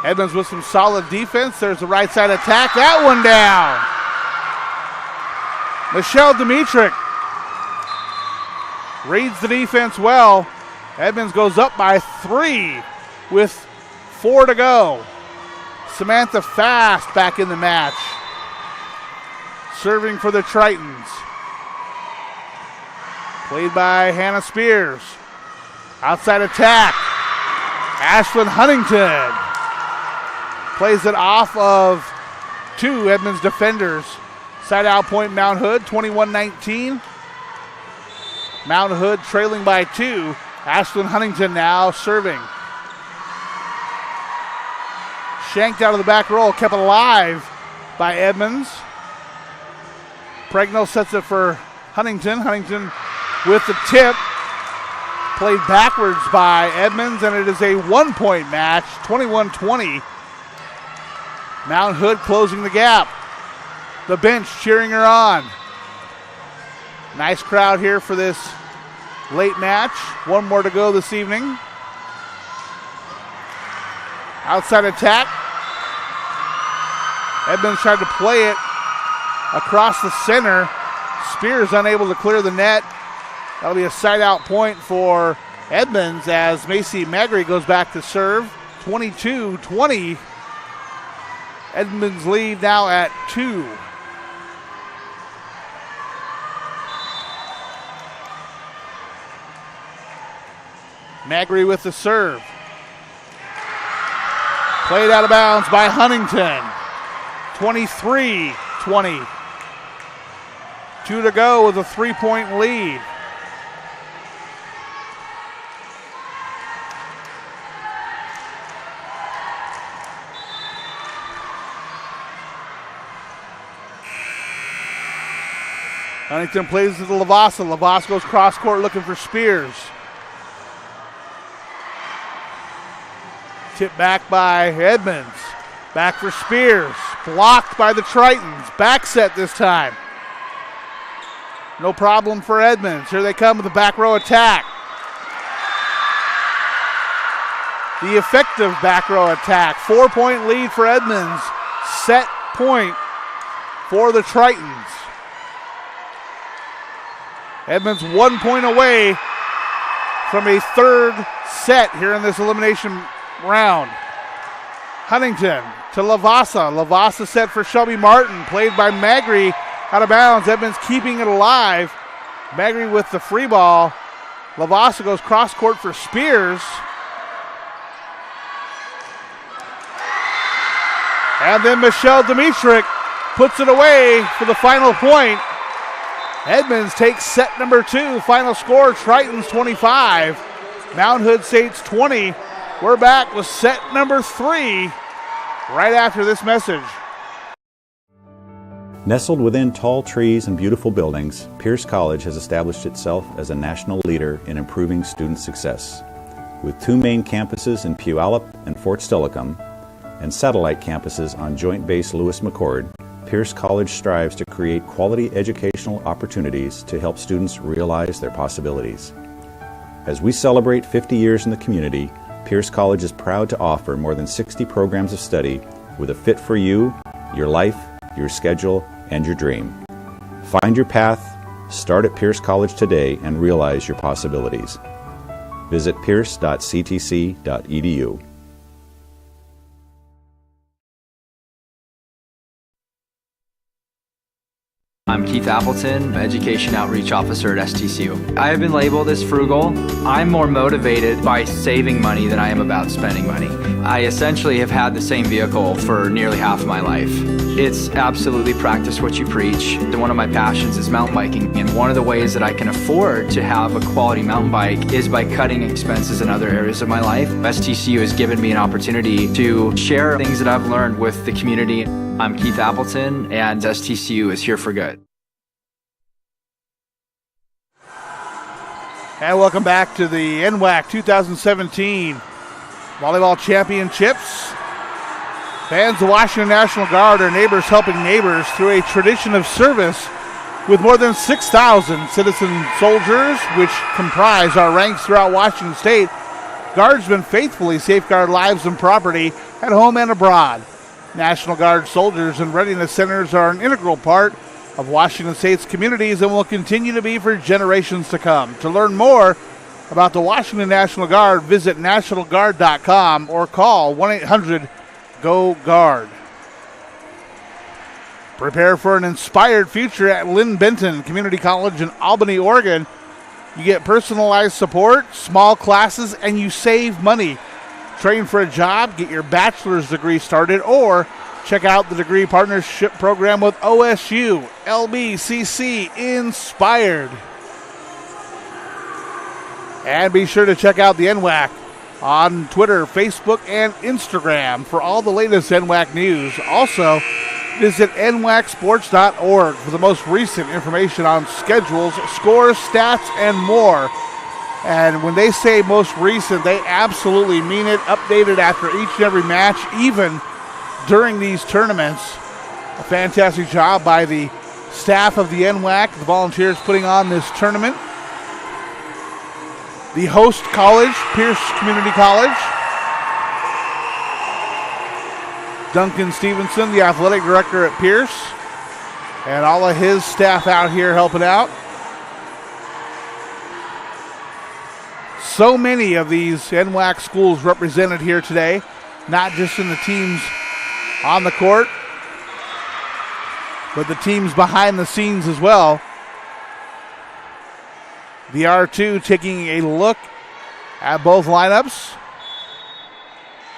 Edmonds with some solid defense. There's the right side attack. That one down. Michelle Dimitrick reads the defense well. Edmonds goes up by 3 with 4 to go. Samantha Fast back in the match. Serving for the Tritons. Played by Hannah Spears. Outside attack. Ashlyn Huntington plays it off of 2 Edmonds defenders. Side out point Mount Hood, 21-19. Mount Hood trailing by 2. Ashlyn Huntington now serving. Shanked out of the back row, kept alive by Edmonds. Pregnell sets it for Huntington. Huntington with the tip. Played backwards by Edmonds, and it is a 1-point match, 21-20. Mount Hood closing the gap. The bench cheering her on. Nice crowd here for this late match. 1 more to go this evening. Outside attack. Edmonds tried to play it across the center. Spears unable to clear the net. That'll be a side-out point for Edmonds as Macy Magri goes back to serve. 22-20. Edmonds lead now at 2. Magri with the serve. Played out of bounds by Huntington. 23-20. 2 to go with a 3-point lead. Huntington plays to Lavasa. Lavasa goes cross court looking for Spears. Tip back by Edmonds. Back for Spears. Blocked by the Tritons. Back set this time. No problem for Edmonds. Here they come with the back row attack. The effective back row attack. 4-point lead for Edmonds. Set point for the Tritons. Edmonds 1 point away from a third set here in this elimination round. Huntington to Lavasa. Lavasa set for Shelby Martin. Played by Magri out of bounds. Edmonds keeping it alive. Magri with the free ball. Lavasa goes cross court for Spears. And then Michelle Dimitrick puts it away for the final point. Edmonds takes set number 2. Final score, Triton's 25. Mount Hood State's 20. We're back with set number 3 right after this message. Nestled within tall trees and beautiful buildings, Pierce College has established itself as a national leader in improving student success. With 2 main campuses in Puyallup and Fort Steilacoom, and satellite campuses on Joint Base Lewis-McChord, Pierce College strives to create quality educational opportunities to help students realize their possibilities. As we celebrate 50 years in the community, Pierce College is proud to offer more than 60 programs of study with a fit for you, your life, your schedule, and your dream. Find your path, start at Pierce College today, and realize your possibilities. Visit pierce.ctc.edu. I'm Keith Appleton, Education Outreach Officer at STCU. I have been labeled as frugal. I'm more motivated by saving money than I am about spending money. I essentially have had the same vehicle for nearly half of my life. It's absolutely practice what you preach. One of my passions is mountain biking, and one of the ways that I can afford to have a quality mountain bike is by cutting expenses in other areas of my life. STCU has given me an opportunity to share things that I've learned with the community. I'm Keith Appleton, and STCU is here for good. And welcome back to the NWAC 2017 Volleyball Championships. Fans of Washington National Guard are neighbors helping neighbors through a tradition of service with more than 6,000 citizen soldiers, which comprise our ranks throughout Washington State. Guardsmen faithfully safeguard lives and property at home and abroad. National Guard soldiers and readiness centers are an integral part of Washington State's communities and will continue to be for generations to come. To learn more about the Washington National Guard, visit nationalguard.com or call 1-800-GO-GUARD. Prepare for an inspired future at Lynn Benton Community College in Albany, Oregon. You get personalized support, small classes, and you save money. Train for a job, get your bachelor's degree started, or check out the degree partnership program with OSU. LBCC Inspired. And be sure to check out the NWAC on Twitter, Facebook, and Instagram for all the latest NWAC news. Also, visit nwacsports.org for the most recent information on schedules, scores, stats, and more. And when they say most recent, they absolutely mean it. Updated after each and every match, even during these tournaments. A fantastic job by the staff of the NWAC, the volunteers putting on this tournament. The host college, Pierce Community College. Duncan Stevenson, the athletic director at Pierce, and all of his staff out here helping out. So many of these NWAC schools represented here today, not just in the teams on the court, but the teams behind the scenes as well. The R2 taking a look at both lineups.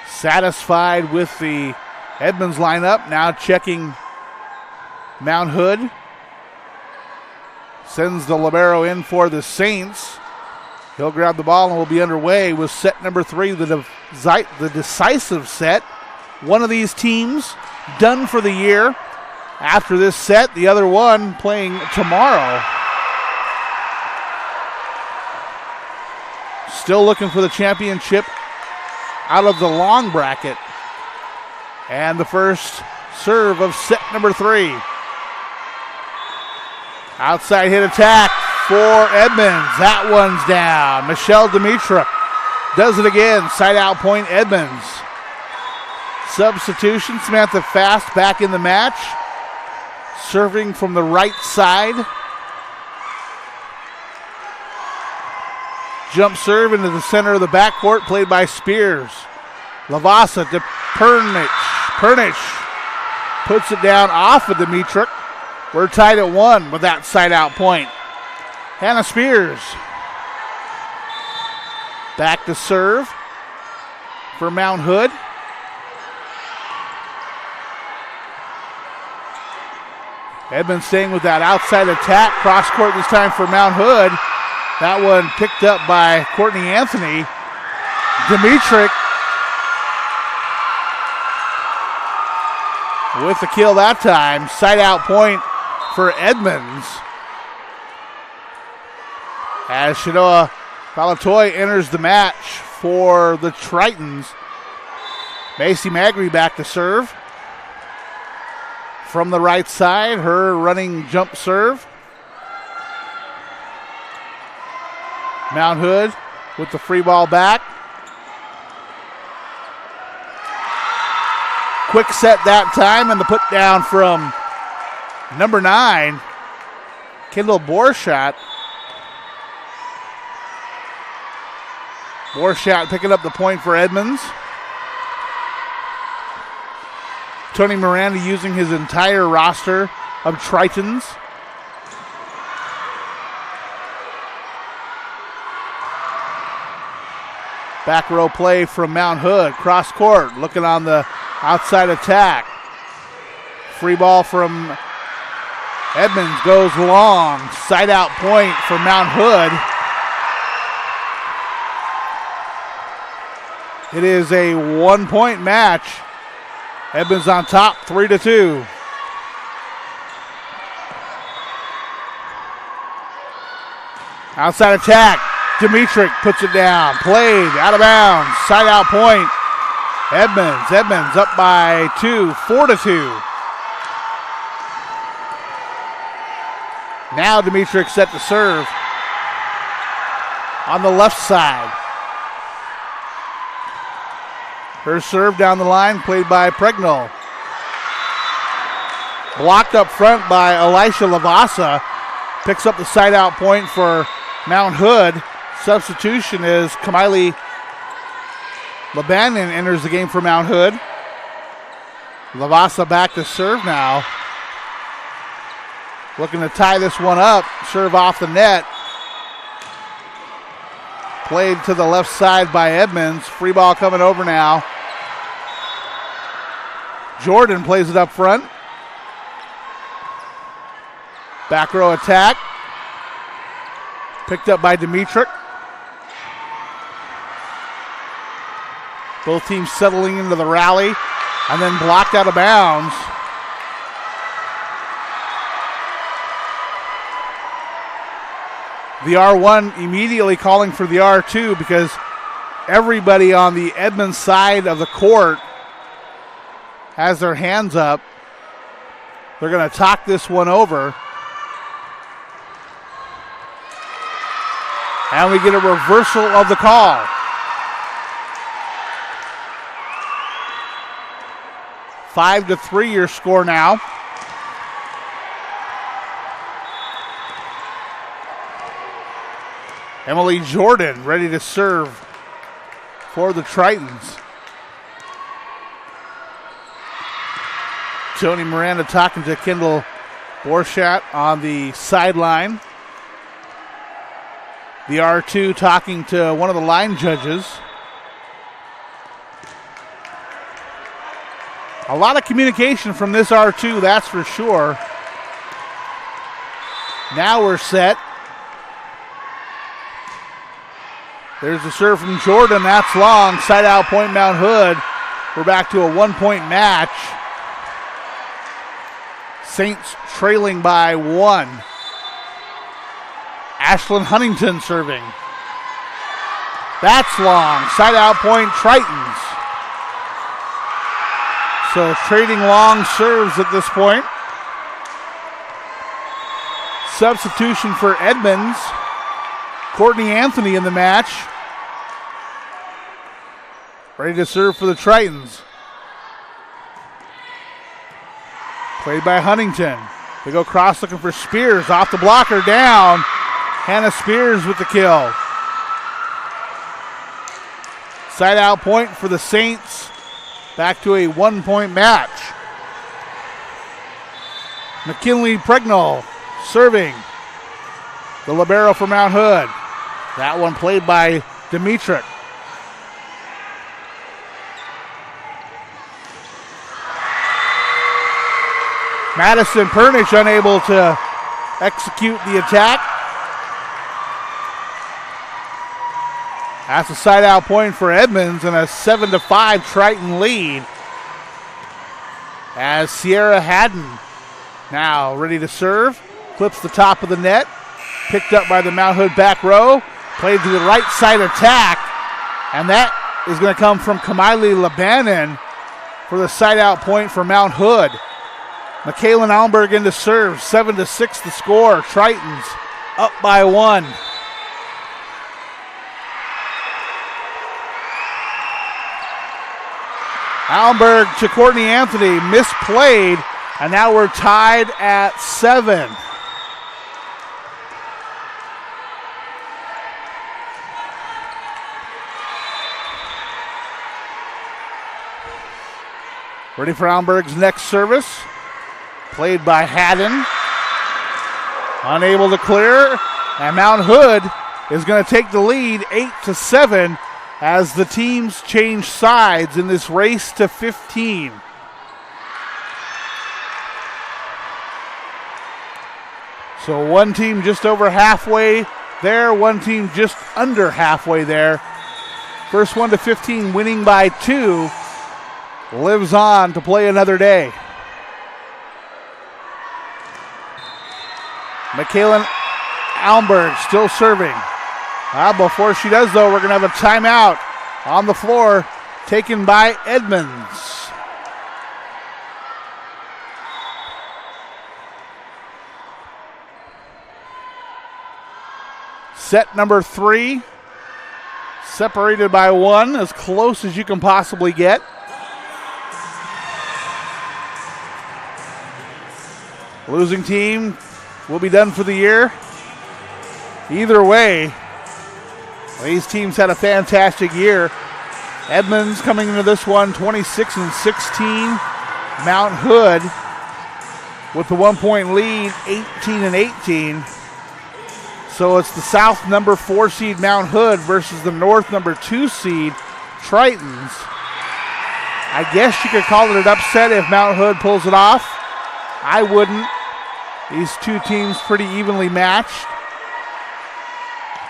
Satisfied with the Edmonds lineup, now checking Mount Hood. Sends the libero in for the Saints. He'll grab the ball and we'll be underway with set number 3, the decisive set. One of these teams done for the year after this set, the other one playing tomorrow. Still looking for the championship out of the long bracket. And the first serve of set number 3. Outside hit attack for Edmonds. That one's down. Michelle Dimitra does it again. Side out point Edmonds. Substitution, Samantha Fast back in the match. Serving from the right side. Jump serve into the center of the backcourt, played by Spears. Lavasa to Pernich. Pernich puts it down off of Dimitrick. We're tied at 1 with that side out point. Hannah Spears. Back to serve for Mount Hood. Edmonds staying with that outside attack. Cross court this time for Mount Hood. That one picked up by Courtney Anthony. Dimitrick with the kill that time. Side out point for Edmonds. As Shanoa Palatoy enters the match for the Tritons. Macy Magri back to serve. From the right side, her running jump serve. Mount Hood with the free ball back. Quick set that time, and the put down from number 9, Kendall Borchat. Borchat picking up the point for Edmonds. Tony Miranda using his entire roster of Tritons. Back row play from Mount Hood. Cross court, looking on the outside attack. Free ball from Edmonds goes long. Side out point for Mount Hood. It is a 1-point match. Edmonds on top, 3-2. Outside attack. Dimitrick puts it down. Played out of bounds. Side out point. Edmonds. Edmonds up by 2, 4-2. Now Dimitrick set to serve on the left side. Her serve down the line, played by Pregnell. Blocked up front by Elisha Lavasa. Picks up the side out point for Mount Hood. Substitution is Kamiley Labanon enters the game for Mount Hood. Lavasa back to serve now. Looking to tie this one up. Serve off the net. Played to the left side by Edmonds. Free ball coming over now. Jordan plays it up front. Back row attack. Picked up by Dimitrick. Both teams settling into the rally and then blocked out of bounds. The R1 immediately calling for the R2 because everybody on the Edmonds side of the court has their hands up. They're going to talk this one over. And we get a reversal of the call. 5-3 your score now. Emily Jordan ready to serve for the Tritons. Tony Miranda talking to Kendall Borchat on the sideline. The R2 talking to one of the line judges. A lot of communication from this R2, that's for sure. Now we're set. There's the serve from Jordan. That's long. Side out point, Mount Hood. We're back to a 1-point match. Saints trailing by 1. Ashlyn Huntington serving. That's long. Side out point, Tritons. So trading long serves at this point. Substitution for Edmonds. Courtney Anthony in the match. Ready to serve for the Tritons. Played by Huntington. They go cross looking for Spears. Off the blocker, down. Hannah Spears with the kill. Side out point for the Saints. Back to a 1-point match. McKinley Pregnell serving. the libero for Mount Hood. That one played by Dimitrik. Madison Pernich unable to execute the attack. That's a side-out point for Edmonds and a 7-5 Triton lead. As Sierra Haddon now ready to serve. Clips the top of the net. Picked up by the Mount Hood back row. Played to the right side attack. And that is going to come from Kamiley Lebanon for the side-out point for Mount Hood. Michaela Almberg in to serve. 7-6 the score. Tritons up by 1. Almberg to Courtney Anthony, misplayed, and now we're tied at 7. Ready for Almberg's next service. Played by Haddon. Unable to clear, and Mount Hood is going to take the lead 8-7. As the teams change sides in this race to 15. So one team just over halfway there, one team just under halfway there. First one to 15 winning by 2 lives on to play another day. Michaela Almberg still serving. Before she does, though, we're going to have a timeout on the floor taken by Edmonds. Set number 3, separated by 1, as close as you can possibly get. Losing team will be done for the year. Either way, these teams had a fantastic year. Edmonds coming into this one 26-16. Mount Hood with the 1-point lead, 18-18. So it's the South number 4 seed Mount Hood versus the North number 2 seed Tritons. I guess you could call it an upset if Mount Hood pulls it off. I wouldn't. These two teams pretty evenly matched.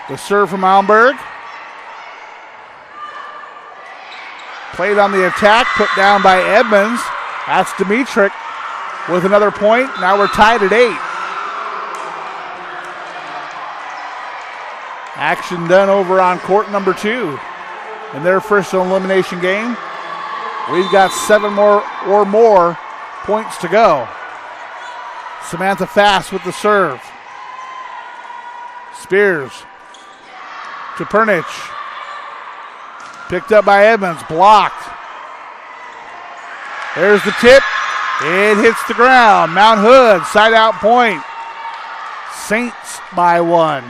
The serve from Almberg. Played on the attack, put down by Edmonds. That's Dimitrik with another point. Now we're tied at 8. Action done over on court number 2 in their first elimination game. We've got 7 more points to go. Samantha Fast with the serve. Spears to Pernich. Picked up by Edmonds, blocked. There's the tip. It hits the ground. Mount Hood, side out point. Saints by 1.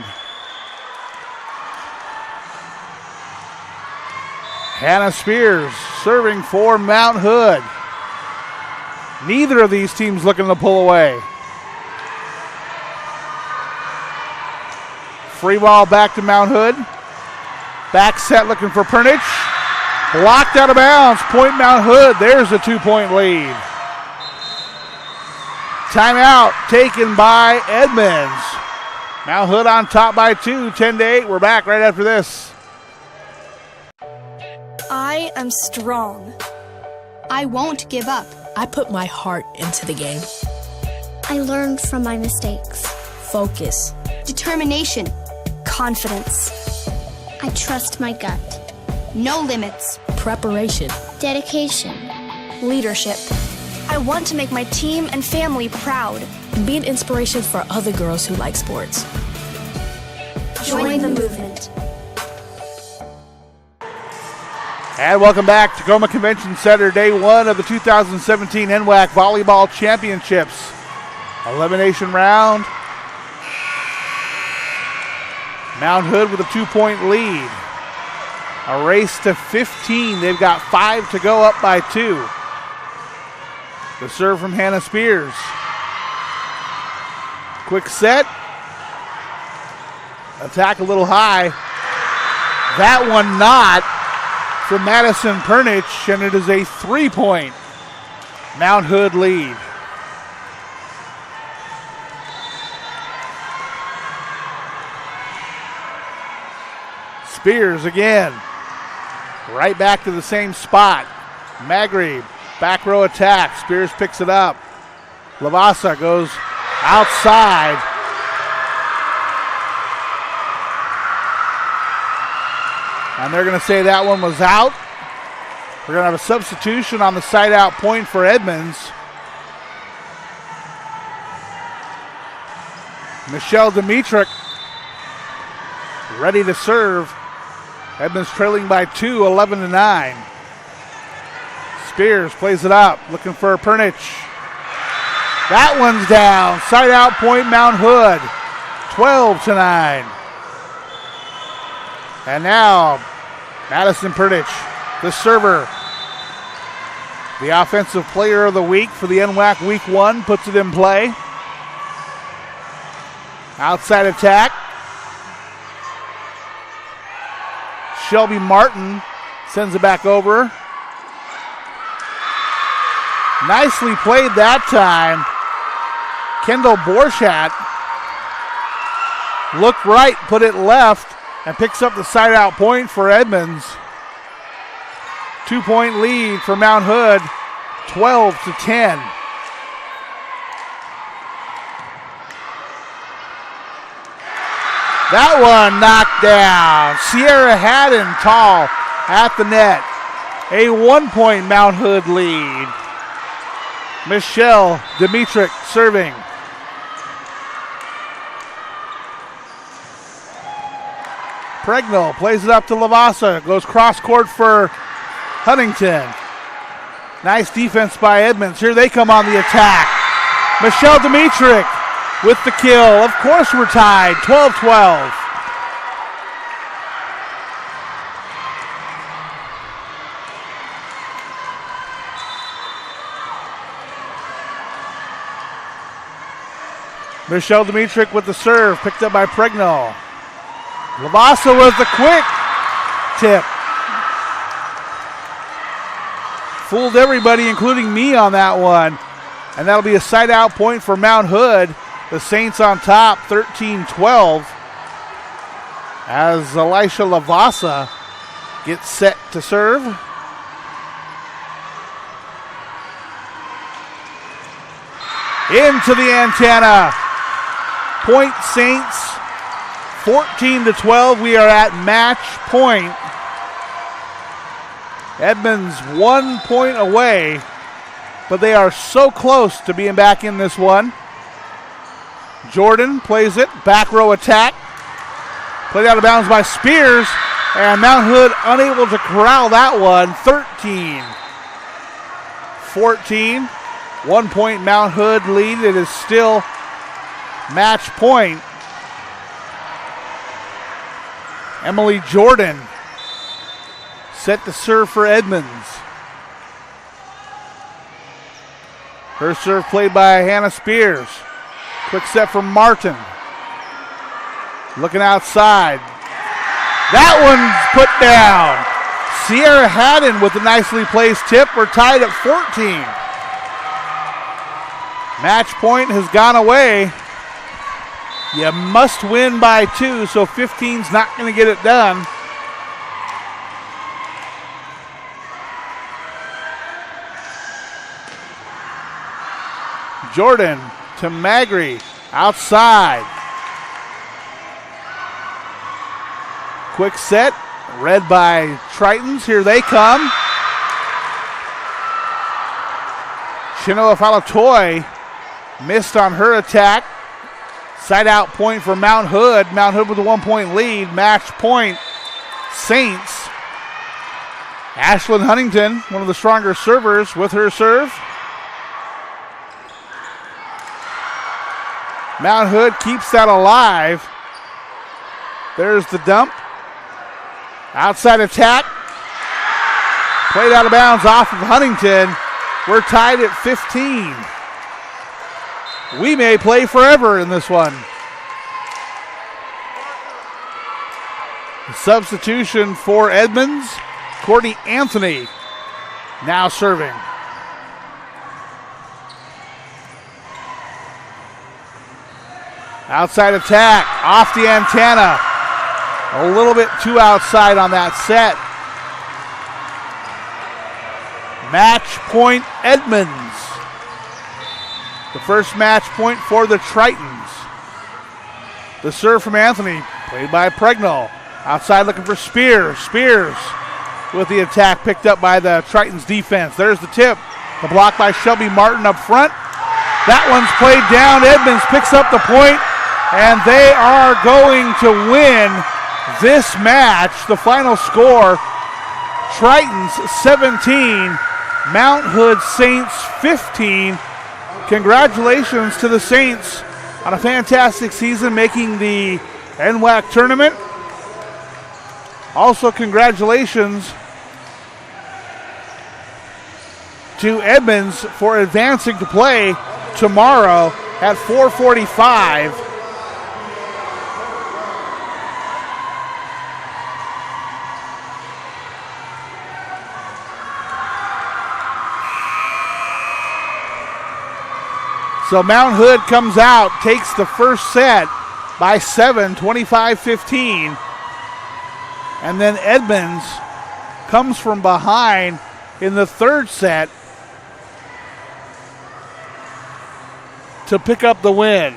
Hannah Spears serving for Mount Hood. Neither of these teams looking to pull away. Free ball back to Mount Hood. Back set looking for Pernich. Blocked out of bounds. Point Mount Hood. There's a 2-point lead. Timeout taken by Edmonds. Mount Hood on top by 2, 10-8. We're back right after this. I am strong. I won't give up. I put my heart into the game. I learned from my mistakes. Focus. Determination. Confidence. I trust my gut. No limits. Preparation. Dedication. Leadership. I want to make my team and family proud. Be an inspiration for other girls who like sports. Join the movement. And welcome back to Tacoma Convention Center, day 1 of the 2017 NWAC Volleyball Championships. Elimination round. Mount Hood with a 2-point lead. A race to 15. They've got 5 to go, up by 2. The serve from Hannah Spears. Quick set. Attack a little high. That one not from Madison Pernich, and it is a 3-point Mount Hood lead. Spears again. Right back to the same spot. Magri, back row attack. Spears picks it up. Lavasa goes outside. And they're going to say that one was out. We're going to have a substitution on the side out point for Edmonds. Michelle Dimitrick ready to serve. Edmonds trailing by 2, 11-9. Spears plays it up, looking for Pernich. That one's down. Side out point, Mount Hood, 12-9. And now, Madison Pernich, the server. The offensive player of the week for the NWAC Week 1, puts it in play. Outside attack. Shelby Martin sends it back over. Nicely played that time. Kendall Borchardt looked right, put it left, and picks up the side out point for Edmonds. 2-point lead for Mount Hood, 12-10. That one knocked down. Sierra Haddon tall at the net. A 1-point Mount Hood lead. Michelle Dimitrick serving. Pregnell plays it up to Lavasa. Goes cross court for Huntington. Nice defense by Edmonds. Here they come on the attack. Michelle Dimitrick with the kill. Of course we're tied, 12-12. Michelle Dimitrick with the serve, picked up by Pregnell. Lavasa with the quick tip. Fooled everybody, including me on that one. And that'll be a side out point for Mount Hood. The Saints on top, 13-12. As Elisha Lavasa gets set to serve. Into the antenna. Point Saints, 14-12. We are at match point. Edmonds 1 point away, but they are so close to being back in this one. Jordan plays it, back row attack. Played out of bounds by Spears, and Mount Hood unable to corral that one. 13-14. 1 point Mount Hood lead. It is still match point. Emily Jordan set to serve for Edmonds. Her serve played by Hannah Spears. Quick set from Martin. Looking outside. That one's put down. Sierra Haddon with a nicely placed tip. We're tied at 14. Match point has gone away. You must win by 2, so 15's not going to get it done. Jordan to Magri, outside. Quick set, read by Tritons. Here they come. Chinoa Falatoy missed on her attack. Side out point for Mount Hood. Mount Hood with a 1 point lead. Match point, Saints. Ashlyn Huntington, one of the stronger servers, with her serve. Mount Hood keeps that alive. There's the dump. Outside attack. Played out of bounds off of Huntington. We're tied at 15. We may play forever in this one. Substitution for Edmonds, Courtney Anthony now serving. Outside attack, off the antenna. A little bit too outside on that set. Match point Edmonds. The first match point for the Tritons. The serve from Anthony, played by Pregnall. Outside looking for Spears. Spears with the attack picked up by the Tritons defense. There's the tip. The block by Shelby Martin up front. That one's played down. Edmonds picks up the point, and they are going to win this match. The final score, Tritons 17, Mount Hood Saints 15. Congratulations to the Saints on a fantastic season making the NWAC tournament. Also, congratulations to Edmonds for advancing to play tomorrow at 4:45. So Mount Hood comes out, takes the first set by 7, 25-15. And then Edmonds comes from behind in the third set to pick up the win.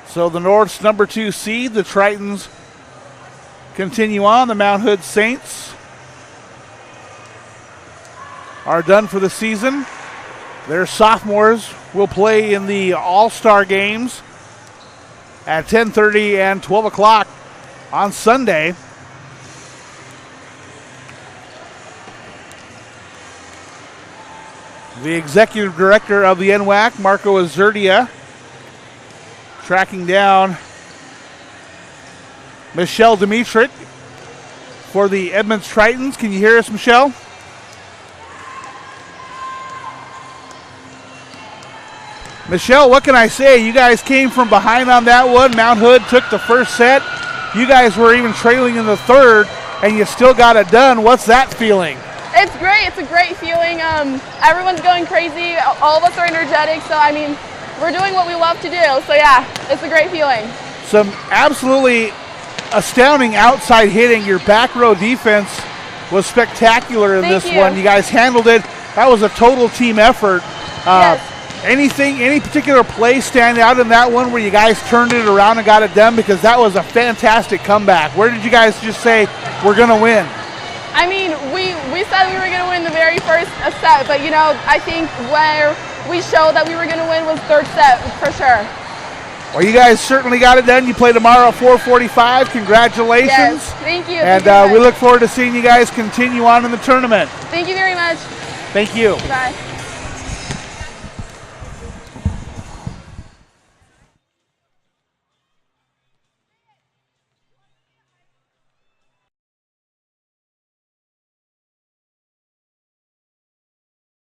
So the North's number 2 seed, the Tritons, continue on. The Mount Hood Saints are done for the season. Their sophomores will play in the All-Star games at 10:30 and 12 o'clock on Sunday. The executive director of the NWAC, Marco Azurdia, tracking down Michelle Dimitrick for the Edmonds Tritons. Can you hear us, Michelle? Michelle, what can I say? You guys came from behind on that one. Mount Hood took the first set. You guys were even trailing in the third, and you still got it done. What's that feeling? It's great. It's a great feeling. Everyone's going crazy. All of us are energetic. So, I mean, we're doing what we love to do. So, yeah, it's a great feeling. Some absolutely astounding outside hitting. Your back row defense was spectacular in this one. You guys handled it. That was a total team effort. Yes. Any particular play stand out in that one where you guys turned it around and got it done? Because that was a fantastic comeback. Where did you guys just say, we're going to win? I mean, we said we were going to win the very first set, but, you know, I think where we showed that we were going to win was third set, for sure. Well, you guys certainly got it done. You play tomorrow at 4:45. Congratulations. Yes, thank you. And we look forward to seeing you guys continue on in the tournament. Thank you very much. Thank you. Bye.